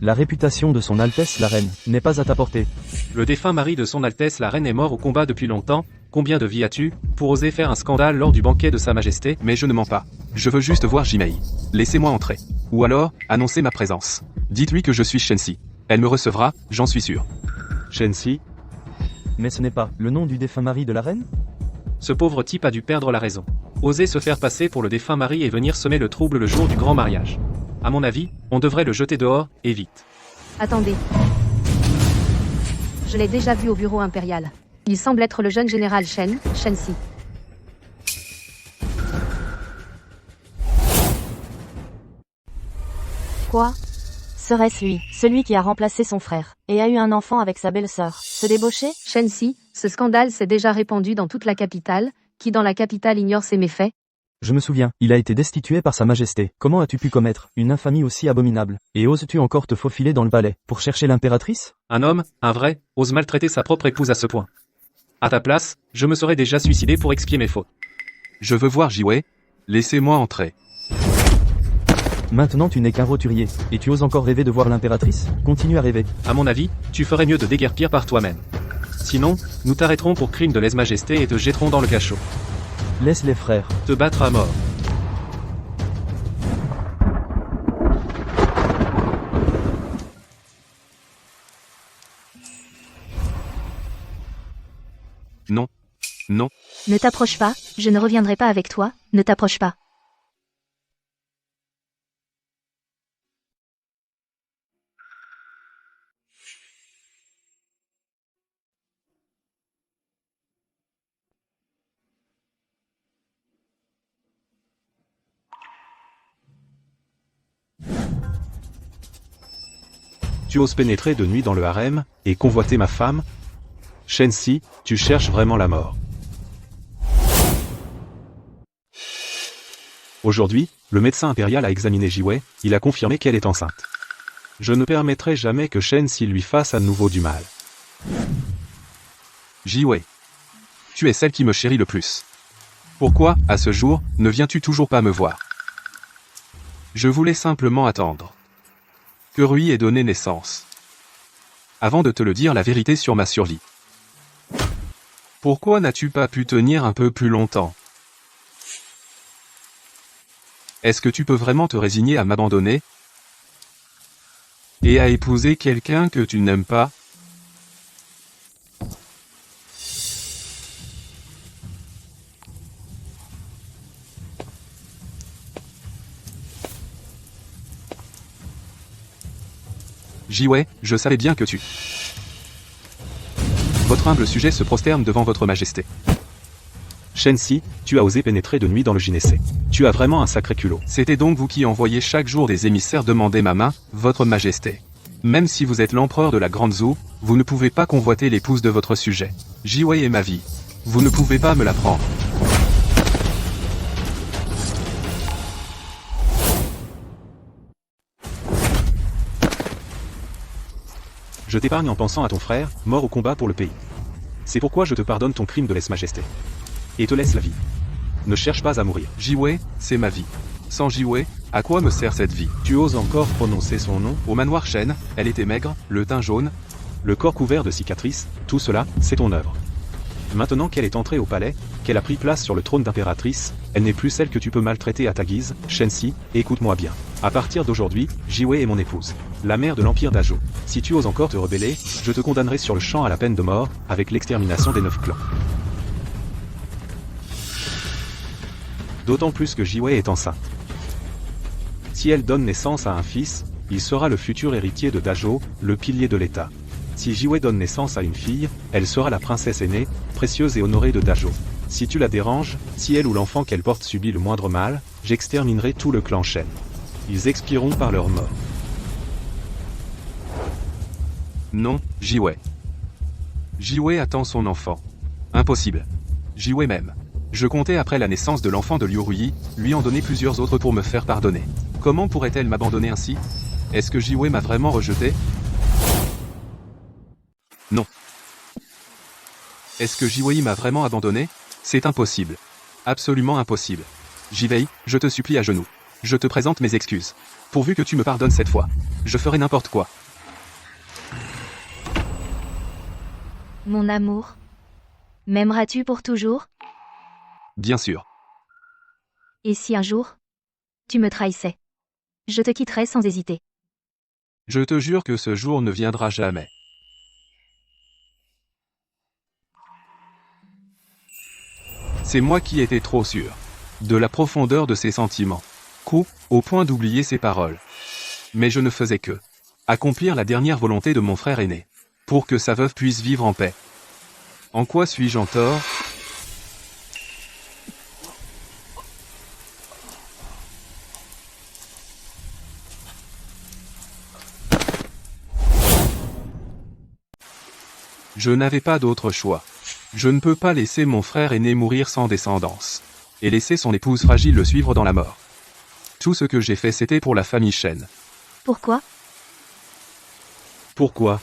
La réputation de son Altesse la Reine n'est pas à ta portée. Le défunt mari de son Altesse la Reine est mort au combat depuis longtemps. Combien de vies as-tu, pour oser faire un scandale lors du banquet de Sa Majesté? Mais je ne mens pas. Je veux juste voir Jiwei. Laissez-moi entrer. Ou alors, annoncez ma présence. Dites-lui que je suis Xianxi. Elle me recevra, j'en suis sûr. Xianxi? Mais ce n'est pas le nom du défunt mari de la Reine? Ce pauvre type a dû perdre la raison. Oser se faire passer pour le défunt mari et venir semer le trouble le jour du grand mariage. À mon avis, on devrait le jeter dehors, et vite. Attendez. Je l'ai déjà vu au bureau impérial. Il semble être le jeune général Xianxi. Quoi? Serait-ce lui, celui qui a remplacé son frère, et a eu un enfant avec sa belle-sœur, se débaucher? Shensi, ce scandale s'est déjà répandu dans toute la capitale, qui dans la capitale ignore ces méfaits? Je me souviens, il a été destitué par sa majesté. Comment as-tu pu commettre une infamie aussi abominable? Et oses-tu encore te faufiler dans le palais, pour chercher l'impératrice? Un homme, un vrai, ose maltraiter sa propre épouse à ce point. À ta place, je me serais déjà suicidé pour expier mes fautes. Je veux voir Jiwei. Laissez-moi entrer. Maintenant tu n'es qu'un roturier, et tu oses encore rêver de voir l'impératrice? Continue à rêver. À mon avis, tu ferais mieux de déguerpir par toi-même. Sinon, nous t'arrêterons pour crime de lèse-majesté et te jetterons dans le cachot. Laisse les frères. Te battre à mort. Non. Non. Ne t'approche pas, je ne reviendrai pas avec toi, ne t'approche pas. Tu oses pénétrer de nuit dans le harem, et convoiter ma femme? Shensi, tu cherches vraiment la mort. Aujourd'hui, le médecin impérial a examiné Jiwei, il a confirmé qu'elle est enceinte. Je ne permettrai jamais que Shensi lui fasse à nouveau du mal. Jiwei. Tu es celle qui me chérit le plus. Pourquoi, à ce jour, ne viens-tu toujours pas me voir? Je voulais simplement attendre que Rui ait donné naissance, avant de te le dire la vérité sur ma survie. Pourquoi n'as-tu pas pu tenir un peu plus longtemps? Est-ce que tu peux vraiment te résigner à m'abandonner? Et à épouser quelqu'un que tu n'aimes pas? Jiwei, je savais bien que tu... Votre humble sujet se prosterne devant votre majesté. Shensi, tu as osé pénétrer de nuit dans le gynécée. Tu as vraiment un sacré culot. C'était donc vous qui envoyez chaque jour des émissaires demander ma main, votre majesté. Même si vous êtes l'empereur de la Grande Zhou, vous ne pouvez pas convoiter l'épouse de votre sujet. Jiwei est ma vie. Vous ne pouvez pas me la prendre. Je t'épargne en pensant à ton frère, mort au combat pour le pays. C'est pourquoi je te pardonne ton crime de lèse-majesté. Et te laisse la vie. Ne cherche pas à mourir. Jiwei, c'est ma vie. Sans Jiwei, à quoi me sert cette vie? Tu oses encore prononcer son nom? Au manoir Shen, elle était maigre, le teint jaune, le corps couvert de cicatrices, tout cela, c'est ton œuvre. Maintenant qu'elle est entrée au palais, qu'elle a pris place sur le trône d'impératrice, elle n'est plus celle que tu peux maltraiter à ta guise. Shensi, écoute-moi bien. À partir d'aujourd'hui, Jiwei est mon épouse, la mère de l'empire d'Ajo. Si tu oses encore te rebeller, je te condamnerai sur le champ à la peine de mort, avec l'extermination des 9 clans. D'autant plus que Jiwei est enceinte. Si elle donne naissance à un fils, il sera le futur héritier de Dajo, le pilier de l'État. Si Jiwei donne naissance à une fille, elle sera la princesse aînée, précieuse et honorée de Dajo. Si tu la déranges, si elle ou l'enfant qu'elle porte subit le moindre mal, j'exterminerai tout le clan Shen. Ils expireront par leur mort. Non, Jiwei. Jiwei attend son enfant. Impossible. Jiwei même. Je comptais après la naissance de l'enfant de Liu Ruyi, lui en donner plusieurs autres pour me faire pardonner. Comment pourrait-elle m'abandonner ainsi? Est-ce que Jiwei m'a vraiment rejeté? Non. Est-ce que Jiwei m'a vraiment abandonné? C'est impossible. Absolument impossible. Jiwei, je te supplie à genoux. Je te présente mes excuses. Pourvu que tu me pardonnes cette fois. Je ferai n'importe quoi. Mon amour. M'aimeras-tu pour toujours? Bien sûr. Et si un jour, tu me trahissais? Je te quitterai sans hésiter. Je te jure que ce jour ne viendra jamais. C'est moi qui étais trop sûr de la profondeur de ses sentiments, au point d'oublier ses paroles. Mais je ne faisais que accomplir la dernière volonté de mon frère aîné, pour que sa veuve puisse vivre en paix. En quoi suis-je en tort? Je n'avais pas d'autre choix. Je ne peux pas laisser mon frère aîné mourir sans descendance. Et laisser son épouse fragile le suivre dans la mort. Tout ce que j'ai fait c'était pour la famille Shen. Pourquoi? Pourquoi?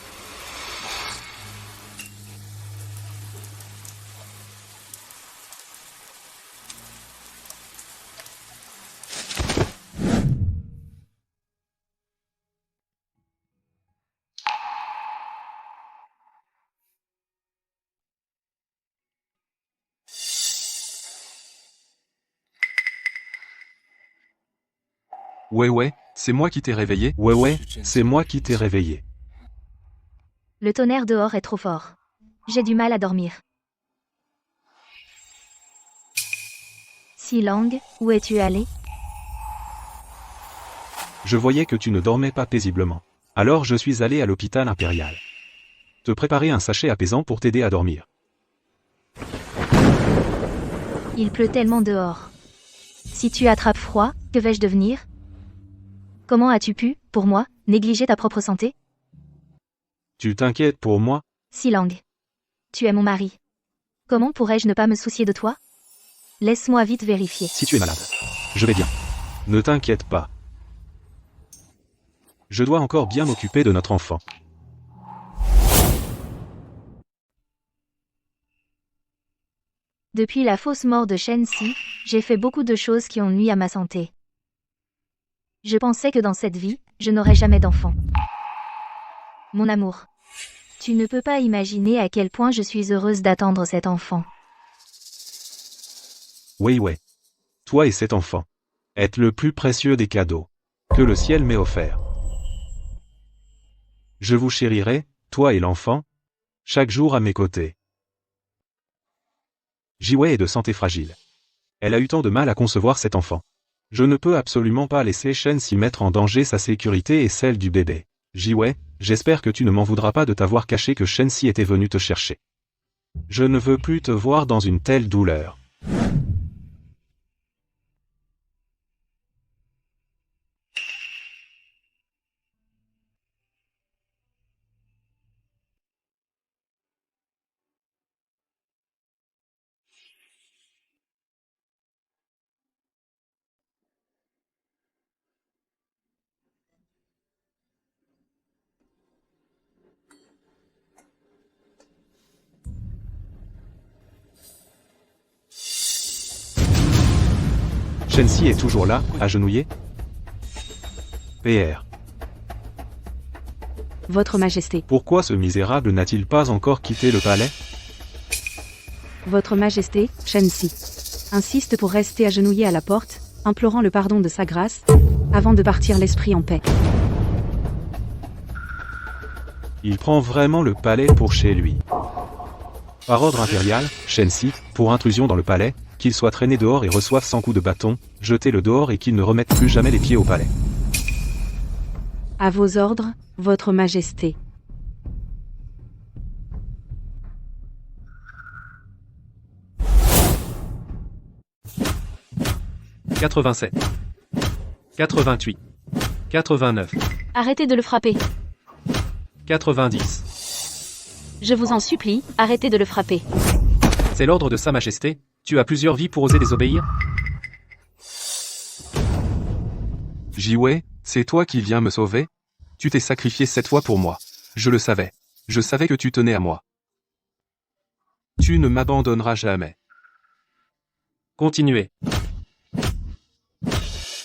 Ouais, c'est moi qui t'ai réveillé. Ouais, c'est moi qui t'ai réveillé. Le tonnerre dehors est trop fort. J'ai du mal à dormir. Silang, où es-tu allé? Je voyais que tu ne dormais pas paisiblement. Alors je suis allé à l'hôpital impérial. Te préparer un sachet apaisant pour t'aider à dormir. Il pleut tellement dehors. Si tu attrapes froid, que vais-je devenir? Comment as-tu pu, pour moi, négliger ta propre santé? Tu t'inquiètes pour moi? Silang. Tu es mon mari. Comment pourrais-je ne pas me soucier de toi? Laisse-moi vite vérifier. Si tu es malade, je vais bien. Ne t'inquiète pas. Je dois encore bien m'occuper de notre enfant. Depuis la fausse mort de Shen Si, j'ai fait beaucoup de choses qui ont nui à ma santé. Je pensais que dans cette vie, je n'aurais jamais d'enfant. Mon amour. Tu ne peux pas imaginer à quel point je suis heureuse d'attendre cet enfant. Ouais. Toi et cet enfant. Êtes le plus précieux des cadeaux que le ciel m'ait offert. Je vous chérirai, toi et l'enfant, chaque jour à mes côtés. Jiwei est de santé fragile. Elle a eu tant de mal à concevoir cet enfant. Je ne peux absolument pas laisser Shen Si mettre en danger sa sécurité et celle du bébé. Jiwei, j'espère que tu ne m'en voudras pas de t'avoir caché que Shen Si était venu te chercher. Je ne veux plus te voir dans une telle douleur. Shen Si est toujours là, agenouillé? PR. Votre Majesté. Pourquoi ce misérable n'a-t-il pas encore quitté le palais? Votre Majesté, Shen Si, insiste pour rester agenouillé à la porte, implorant le pardon de sa grâce, avant de partir l'esprit en paix. Il prend vraiment le palais pour chez lui. Par ordre impérial, Shen Si, pour intrusion dans le palais, qu'il soit traîné dehors et reçoive 100 coups de bâton, jetez-le dehors et qu'il ne remette plus jamais les pieds au palais. À vos ordres, Votre Majesté. « 87. 88. 89. Arrêtez de le frapper. 90. Je vous en supplie, arrêtez de le frapper. C'est l'ordre de Sa Majesté. Tu as plusieurs vies pour oser désobéir? Jiwei, c'est toi qui viens me sauver? Tu t'es sacrifié 7 fois pour moi. Je le savais. Je savais que tu tenais à moi. Tu ne m'abandonneras jamais. Continuez.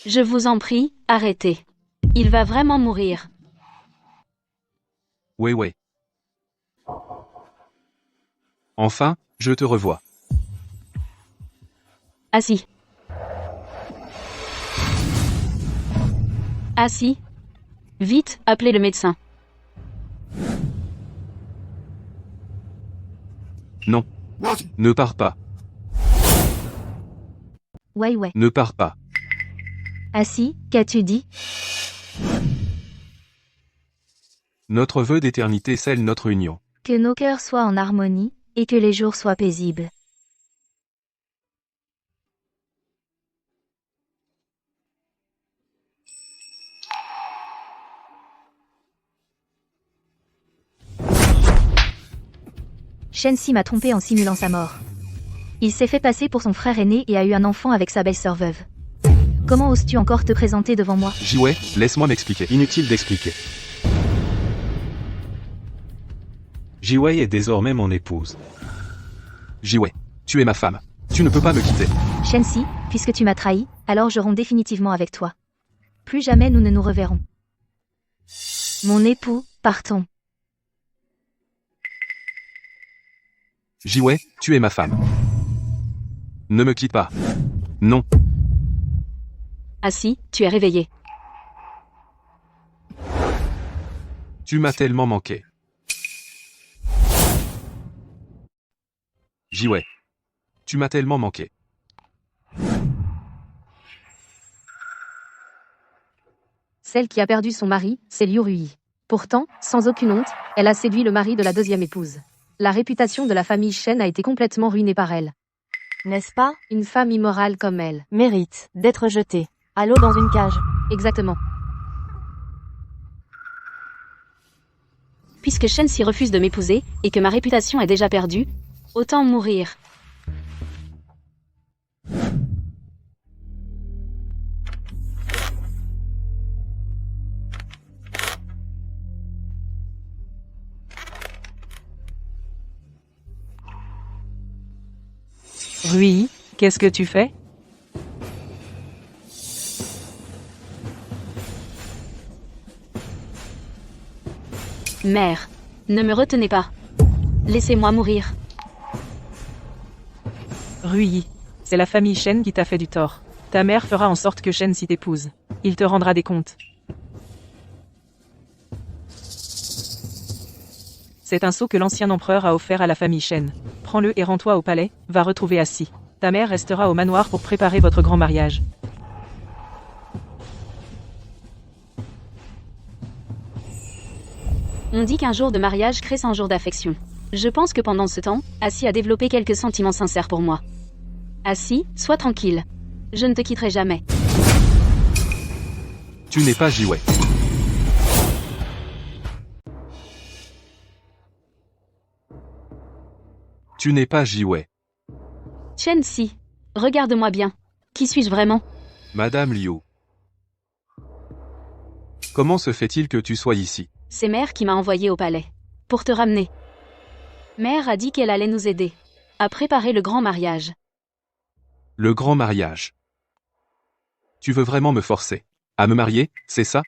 Je vous en prie, arrêtez. Il va vraiment mourir. Ouais. Enfin, je te revois. Assis. Assis. Vite, appelez le médecin. Non. Ne pars pas. Ouais. Ne pars pas. Assis, qu'as-tu dit? Notre vœu d'éternité scelle notre union. Que nos cœurs soient en harmonie, et que les jours soient paisibles. Shen-si m'a trompé en simulant sa mort. Il s'est fait passer pour son frère aîné et a eu un enfant avec sa belle-sœur veuve. Comment oses-tu encore te présenter devant moi? Jiwei, laisse-moi m'expliquer. Inutile d'expliquer. Jiwei est désormais mon épouse. Jiwei, tu es ma femme. Tu ne peux pas me quitter. Shen-si, puisque tu m'as trahi, alors je romps définitivement avec toi. Plus jamais nous ne nous reverrons. Mon époux, partons. Jiwei, tu es ma femme. Ne me quitte pas. Non. Ah si, tu es réveillé. Tu m'as tellement manqué. Jiwei. Tu m'as tellement manqué. Celle qui a perdu son mari, c'est Liu Rui. Pourtant, sans aucune honte, elle a séduit le mari de la deuxième épouse. La réputation de la famille Shen a été complètement ruinée par elle. N'est-ce pas? Une femme immorale comme elle. Mérite d'être jetée à l'eau dans une cage. Exactement. Puisque Shen-si refuse de m'épouser, et que ma réputation est déjà perdue, autant mourir. Rui, qu'est-ce que tu fais? Mère, ne me retenez pas. Laissez-moi mourir. Rui, c'est la famille Shen qui t'a fait du tort. Ta mère fera en sorte que Shen-si t'épouse. Il te rendra des comptes. C'est un sceau que l'ancien empereur a offert à la famille Shen. Prends-le et rends-toi au palais, va retrouver Assi. Ta mère restera au manoir pour préparer votre grand mariage. On dit qu'un jour de mariage crée 100 jours d'affection. Je pense que pendant ce temps, Assi a développé quelques sentiments sincères pour moi. Assi, sois tranquille. Je ne te quitterai jamais. Tu n'es pas Jiwei. Tu n'es pas Jiwei. Shen-si, regarde-moi bien. Qui suis-je vraiment? Madame Liu. Comment se fait-il que tu sois ici? C'est Mère qui m'a envoyé au palais. Pour te ramener. Mère a dit qu'elle allait nous aider. À préparer le grand mariage. Le grand mariage. Tu veux vraiment me forcer à me marier, c'est ça?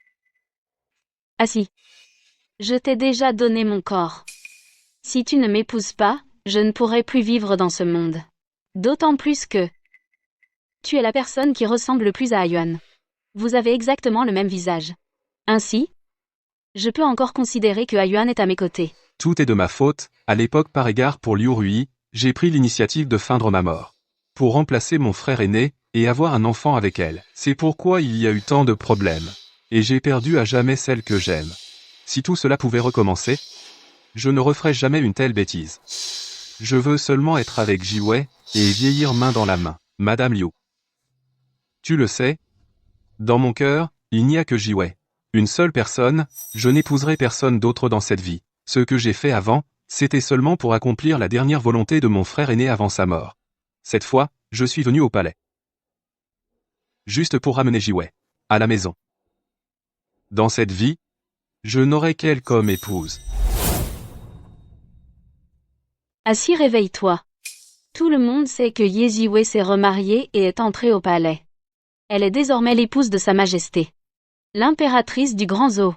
Assi. Je t'ai déjà donné mon corps. Si tu ne m'épouses pas, je ne pourrai plus vivre dans ce monde. D'autant plus que tu es la personne qui ressemble le plus à Ayuan. Vous avez exactement le même visage. Ainsi, je peux encore considérer que Ayuan est à mes côtés. Tout est de ma faute. À l'époque, par égard pour Liu Rui, j'ai pris l'initiative de feindre ma mort. Pour remplacer mon frère aîné, et avoir un enfant avec elle. C'est pourquoi il y a eu tant de problèmes. Et j'ai perdu à jamais celle que j'aime. Si tout cela pouvait recommencer, je ne referais jamais une telle bêtise. Je veux seulement être avec Jiwei, et vieillir main dans la main. Madame Liu. Tu le sais, dans mon cœur, il n'y a que Jiwei. Une seule personne, je n'épouserai personne d'autre dans cette vie. Ce que j'ai fait avant, c'était seulement pour accomplir la dernière volonté de mon frère aîné avant sa mort. Cette fois, je suis venu au palais. Juste pour ramener Jiwei à la maison. Dans cette vie, je n'aurai qu'elle comme épouse. Assi, réveille-toi. Tout le monde sait que Ye Jiwei s'est remariée et est entrée au palais. Elle est désormais l'épouse de Sa Majesté. L'impératrice du Grand Zoo.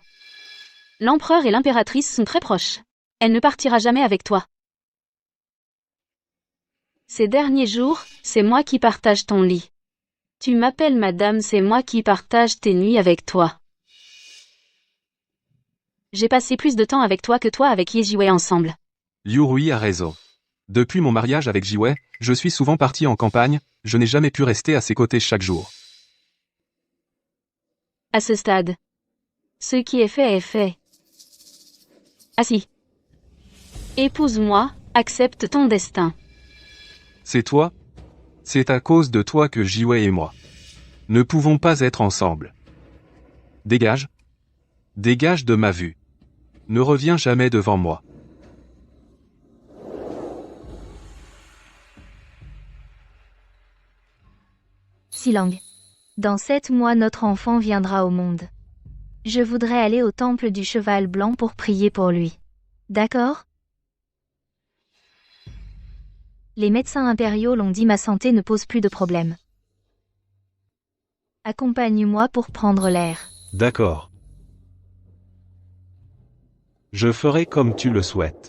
L'empereur et l'impératrice sont très proches. Elle ne partira jamais avec toi. Ces derniers jours, c'est moi qui partage ton lit. Tu m'appelles madame, c'est moi qui partage tes nuits avec toi. J'ai passé plus de temps avec toi que toi avec Ye Jiwei ensemble. Liu Rui a raison. Depuis mon mariage avec Jiwei, je suis souvent parti en campagne, je n'ai jamais pu rester à ses côtés chaque jour. À ce stade, ce qui est fait est fait. Assi. Épouse-moi, accepte ton destin. C'est toi? C'est à cause de toi que Jiwei et moi ne pouvons pas être ensemble. Dégage. Dégage de ma vue. Ne reviens jamais devant moi. Silang. Dans 7 mois notre enfant viendra au monde. Je voudrais aller au temple du cheval blanc pour prier pour lui. D'accord? Les médecins impériaux l'ont dit, ma santé ne pose plus de problème. Accompagne-moi pour prendre l'air. D'accord. Je ferai comme tu le souhaites.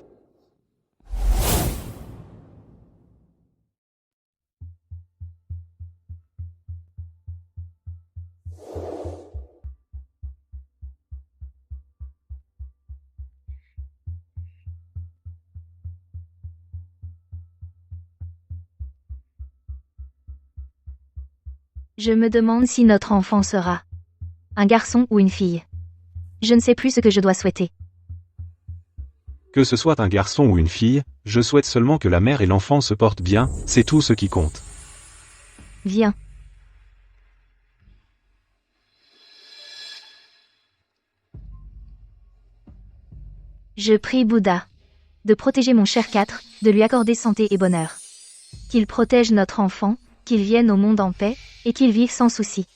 Je me demande si notre enfant sera un garçon ou une fille. Je ne sais plus ce que je dois souhaiter. Que ce soit un garçon ou une fille, je souhaite seulement que la mère et l'enfant se portent bien, c'est tout ce qui compte. Viens. Je prie Bouddha de protéger mon cher 4, de lui accorder santé et bonheur. Qu'il protège notre enfant, qu'il vienne au monde en paix, et qu'il vive sans souci.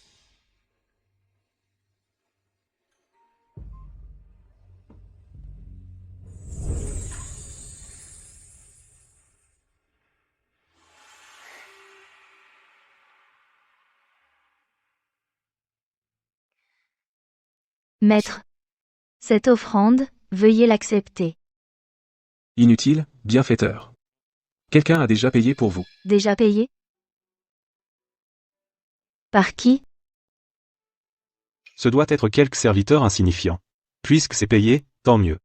Maître, cette offrande, veuillez l'accepter. Inutile, bienfaiteur. Quelqu'un a déjà payé pour vous. Déjà payé? Par qui? Ce doit être quelque serviteur insignifiant. Puisque c'est payé, tant mieux.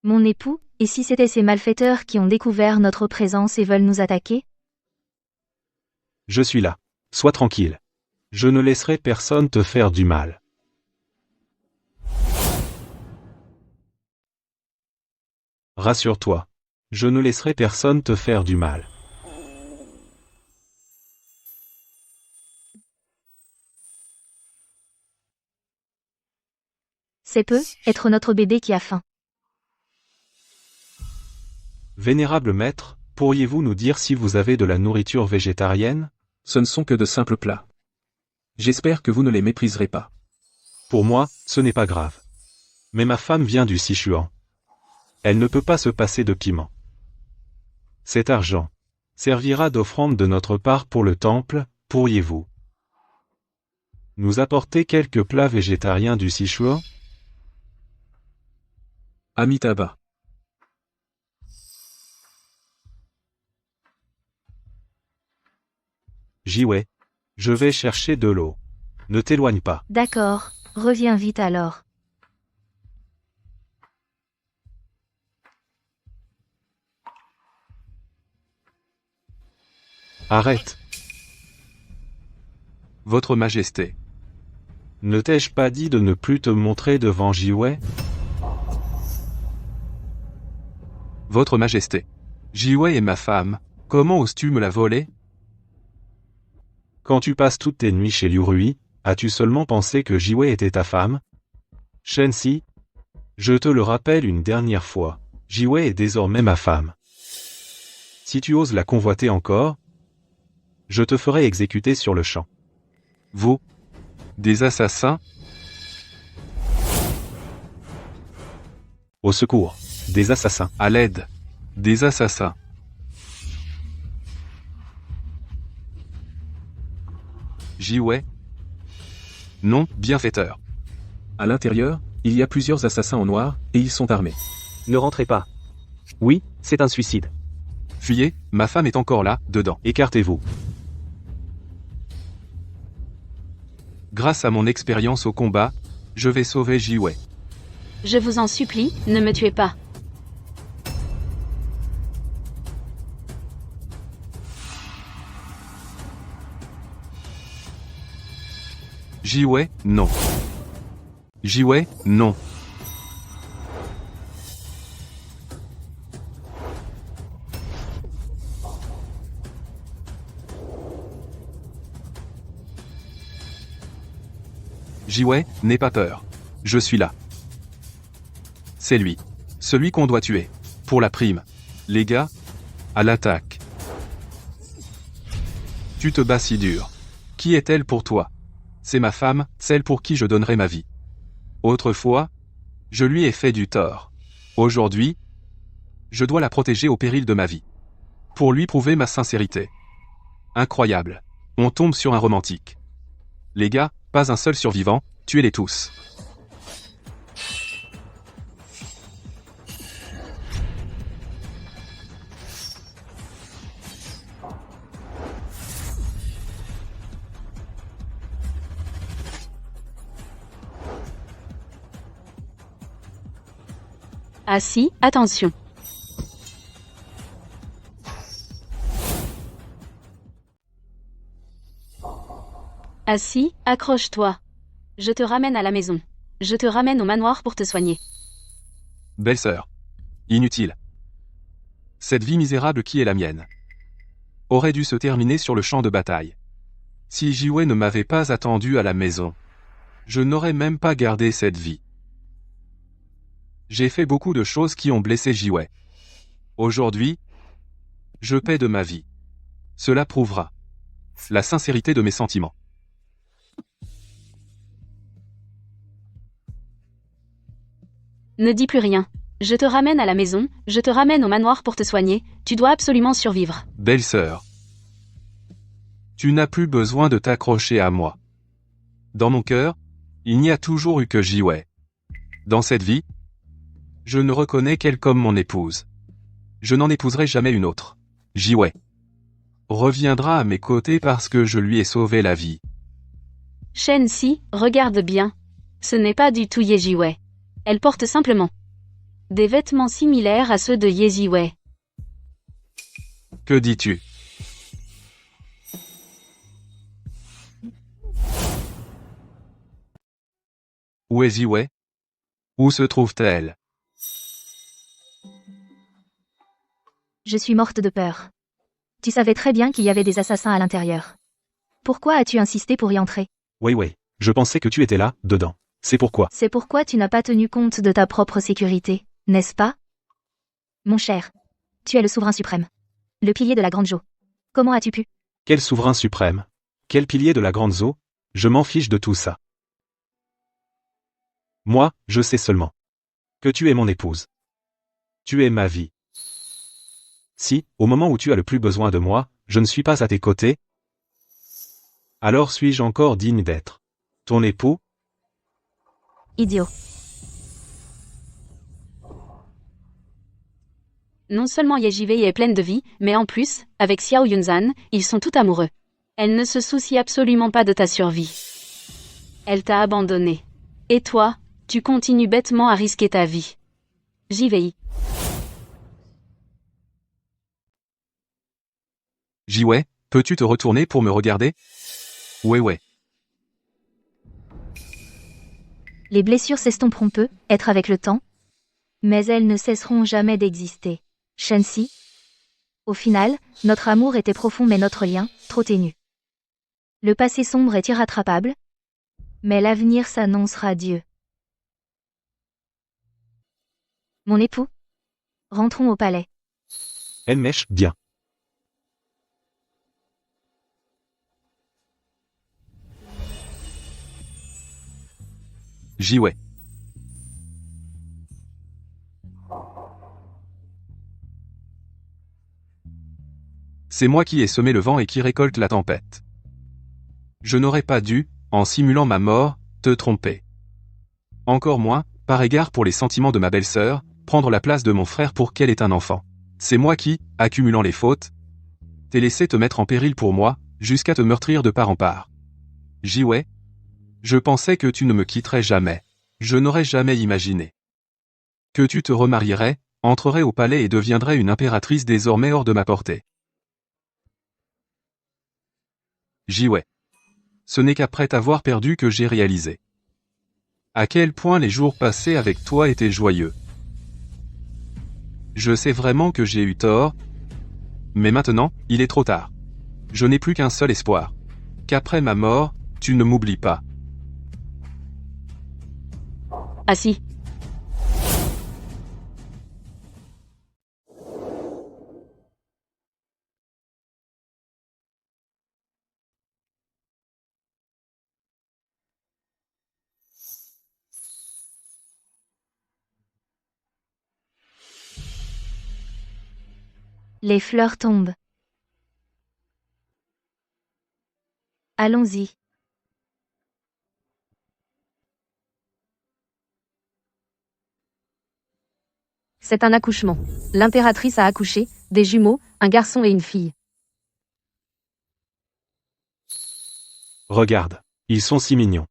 Mon époux, et si c'étaient ces malfaiteurs qui ont découvert notre présence et veulent nous attaquer? Je suis là. Sois tranquille. Je ne laisserai personne te faire du mal. Rassure-toi. Je ne laisserai personne te faire du mal. C'est peu, être notre bébé qui a faim. Vénérable maître, pourriez-vous nous dire si vous avez de la nourriture végétarienne? Ce ne sont que de simples plats. J'espère que vous ne les mépriserez pas. Pour moi, ce n'est pas grave. Mais ma femme vient du Sichuan. Elle ne peut pas se passer de piment. Cet argent servira d'offrande de notre part pour le temple, pourriez-vous nous apporter quelques plats végétariens du Sichuan? Amitabha. Jiwei. Je vais chercher de l'eau. Ne t'éloigne pas. D'accord, reviens vite alors. Arrête. Votre Majesté. Ne t'ai-je pas dit de ne plus te montrer devant Jiwei? Votre Majesté. Jiwei est ma femme, comment oses-tu me la voler? Quand tu passes toutes tes nuits chez Liu Rui, as-tu seulement pensé que Jiwei était ta femme? Shenxi, je te le rappelle une dernière fois, Jiwei est désormais ma femme. Si tu oses la convoiter encore, je te ferai exécuter sur le champ. Vous? Des assassins? Au secours, des assassins. À l'aide. Des assassins. Jiwei? Non, bienfaiteur. À l'intérieur, il y a plusieurs assassins en noir, et ils sont armés. Ne rentrez pas. Oui, c'est un suicide. Fuyez, ma femme est encore là, dedans. Écartez-vous. Grâce à mon expérience au combat, je vais sauver Jiwei. Je vous en supplie, ne me tuez pas. Jiwei, non. Jiwei, non. Jiwei, n'aie pas peur. Je suis là. C'est lui. Celui qu'on doit tuer. Pour la prime. Les gars, à l'attaque. Tu te bats si dur. Qui est-elle pour toi? C'est ma femme, celle pour qui je donnerai ma vie. Autrefois, je lui ai fait du tort. Aujourd'hui, je dois la protéger au péril de ma vie. Pour lui prouver ma sincérité. Incroyable. On tombe sur un romantique. Les gars, pas un seul survivant, tuez-les tous. Assis, attention. Assis, accroche-toi. Je te ramène à la maison. Je te ramène au manoir pour te soigner. Belle-sœur. Inutile. Cette vie misérable qui est la mienne aurait dû se terminer sur le champ de bataille. Si Jiwei ne m'avait pas attendu à la maison, je n'aurais même pas gardé cette vie. J'ai fait beaucoup de choses qui ont blessé Jiwei. Aujourd'hui, je paie de ma vie. Cela prouvera la sincérité de mes sentiments. Ne dis plus rien. Je te ramène à la maison, je te ramène au manoir pour te soigner, tu dois absolument survivre. Belle-sœur, tu n'as plus besoin de t'accrocher à moi. Dans mon cœur, il n'y a toujours eu que Jiwei. Dans cette vie, je ne reconnais qu'elle comme mon épouse. Je n'en épouserai jamais une autre. Jiwei reviendra à mes côtés parce que je lui ai sauvé la vie. Shen-Si, regarde bien. Ce n'est pas du tout Ye Jiwei. Elle porte simplement des vêtements similaires à ceux de Ye Jiwei. Que dis-tu? Où est Jiwei? Où se trouve-t-elle? Je suis morte de peur. Tu savais très bien qu'il y avait des assassins à l'intérieur. Pourquoi as-tu insisté pour y entrer? Oui, je pensais que tu étais là, dedans. C'est pourquoi. C'est pourquoi tu n'as pas tenu compte de ta propre sécurité, n'est-ce pas? Mon cher, tu es le souverain suprême. Le pilier de la Grande Jo. Comment as-tu pu? Quel souverain suprême? Quel pilier de la Grande Zo? Je m'en fiche de tout ça. Moi, je sais seulement que tu es mon épouse. Tu es ma vie. Si, au moment où tu as le plus besoin de moi, je ne suis pas à tes côtés, alors suis-je encore digne d'être ton époux? Idiot. Non seulement Ye Jiwei est pleine de vie, mais en plus, avec Xiao Yunzan, ils sont tout amoureux. Elle ne se soucie absolument pas de ta survie. Elle t'a abandonné. Et toi, tu continues bêtement à risquer ta vie. Jiwei. Jiwei, peux-tu te retourner pour me regarder? Ouais. Les blessures s'estomperont peu, être avec le temps. Mais elles ne cesseront jamais d'exister. Shen-Si. Au final, notre amour était profond mais notre lien, trop ténu. Le passé sombre est irrattrapable. Mais l'avenir s'annonce radieux. Mon époux. Rentrons au palais. Enmesh, bien. Jiwei. C'est moi qui ai semé le vent et qui récolte la tempête. Je n'aurais pas dû, en simulant ma mort, te tromper. Encore moins, par égard pour les sentiments de ma belle-sœur, prendre la place de mon frère pour qu'elle ait un enfant. C'est moi qui, accumulant les fautes, t'ai laissé te mettre en péril pour moi, jusqu'à te meurtrir de part en part. Jiwei, je pensais que tu ne me quitterais jamais. Je n'aurais jamais imaginé que tu te remarierais, entrerais au palais et deviendrais une impératrice désormais hors de ma portée. Jiwei. Ce n'est qu'après t'avoir perdu que j'ai réalisé à quel point les jours passés avec toi étaient joyeux. Je sais vraiment que j'ai eu tort, mais maintenant, il est trop tard. Je n'ai plus qu'un seul espoir. Qu'après ma mort, tu ne m'oublies pas. Assis. Les fleurs tombent. Allons-y. C'est un accouchement. L'impératrice a accouché, des jumeaux, un garçon et une fille. Regarde, ils sont si mignons.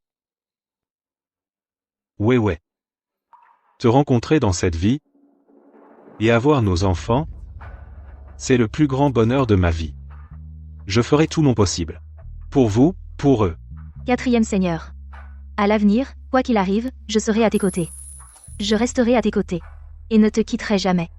Ouais. Te rencontrer dans cette vie et avoir nos enfants, c'est le plus grand bonheur de ma vie. Je ferai tout mon possible. Pour vous, pour eux. 4e Seigneur. À l'avenir, quoi qu'il arrive, je serai à tes côtés. Je resterai à tes côtés. Et ne te quitterai jamais.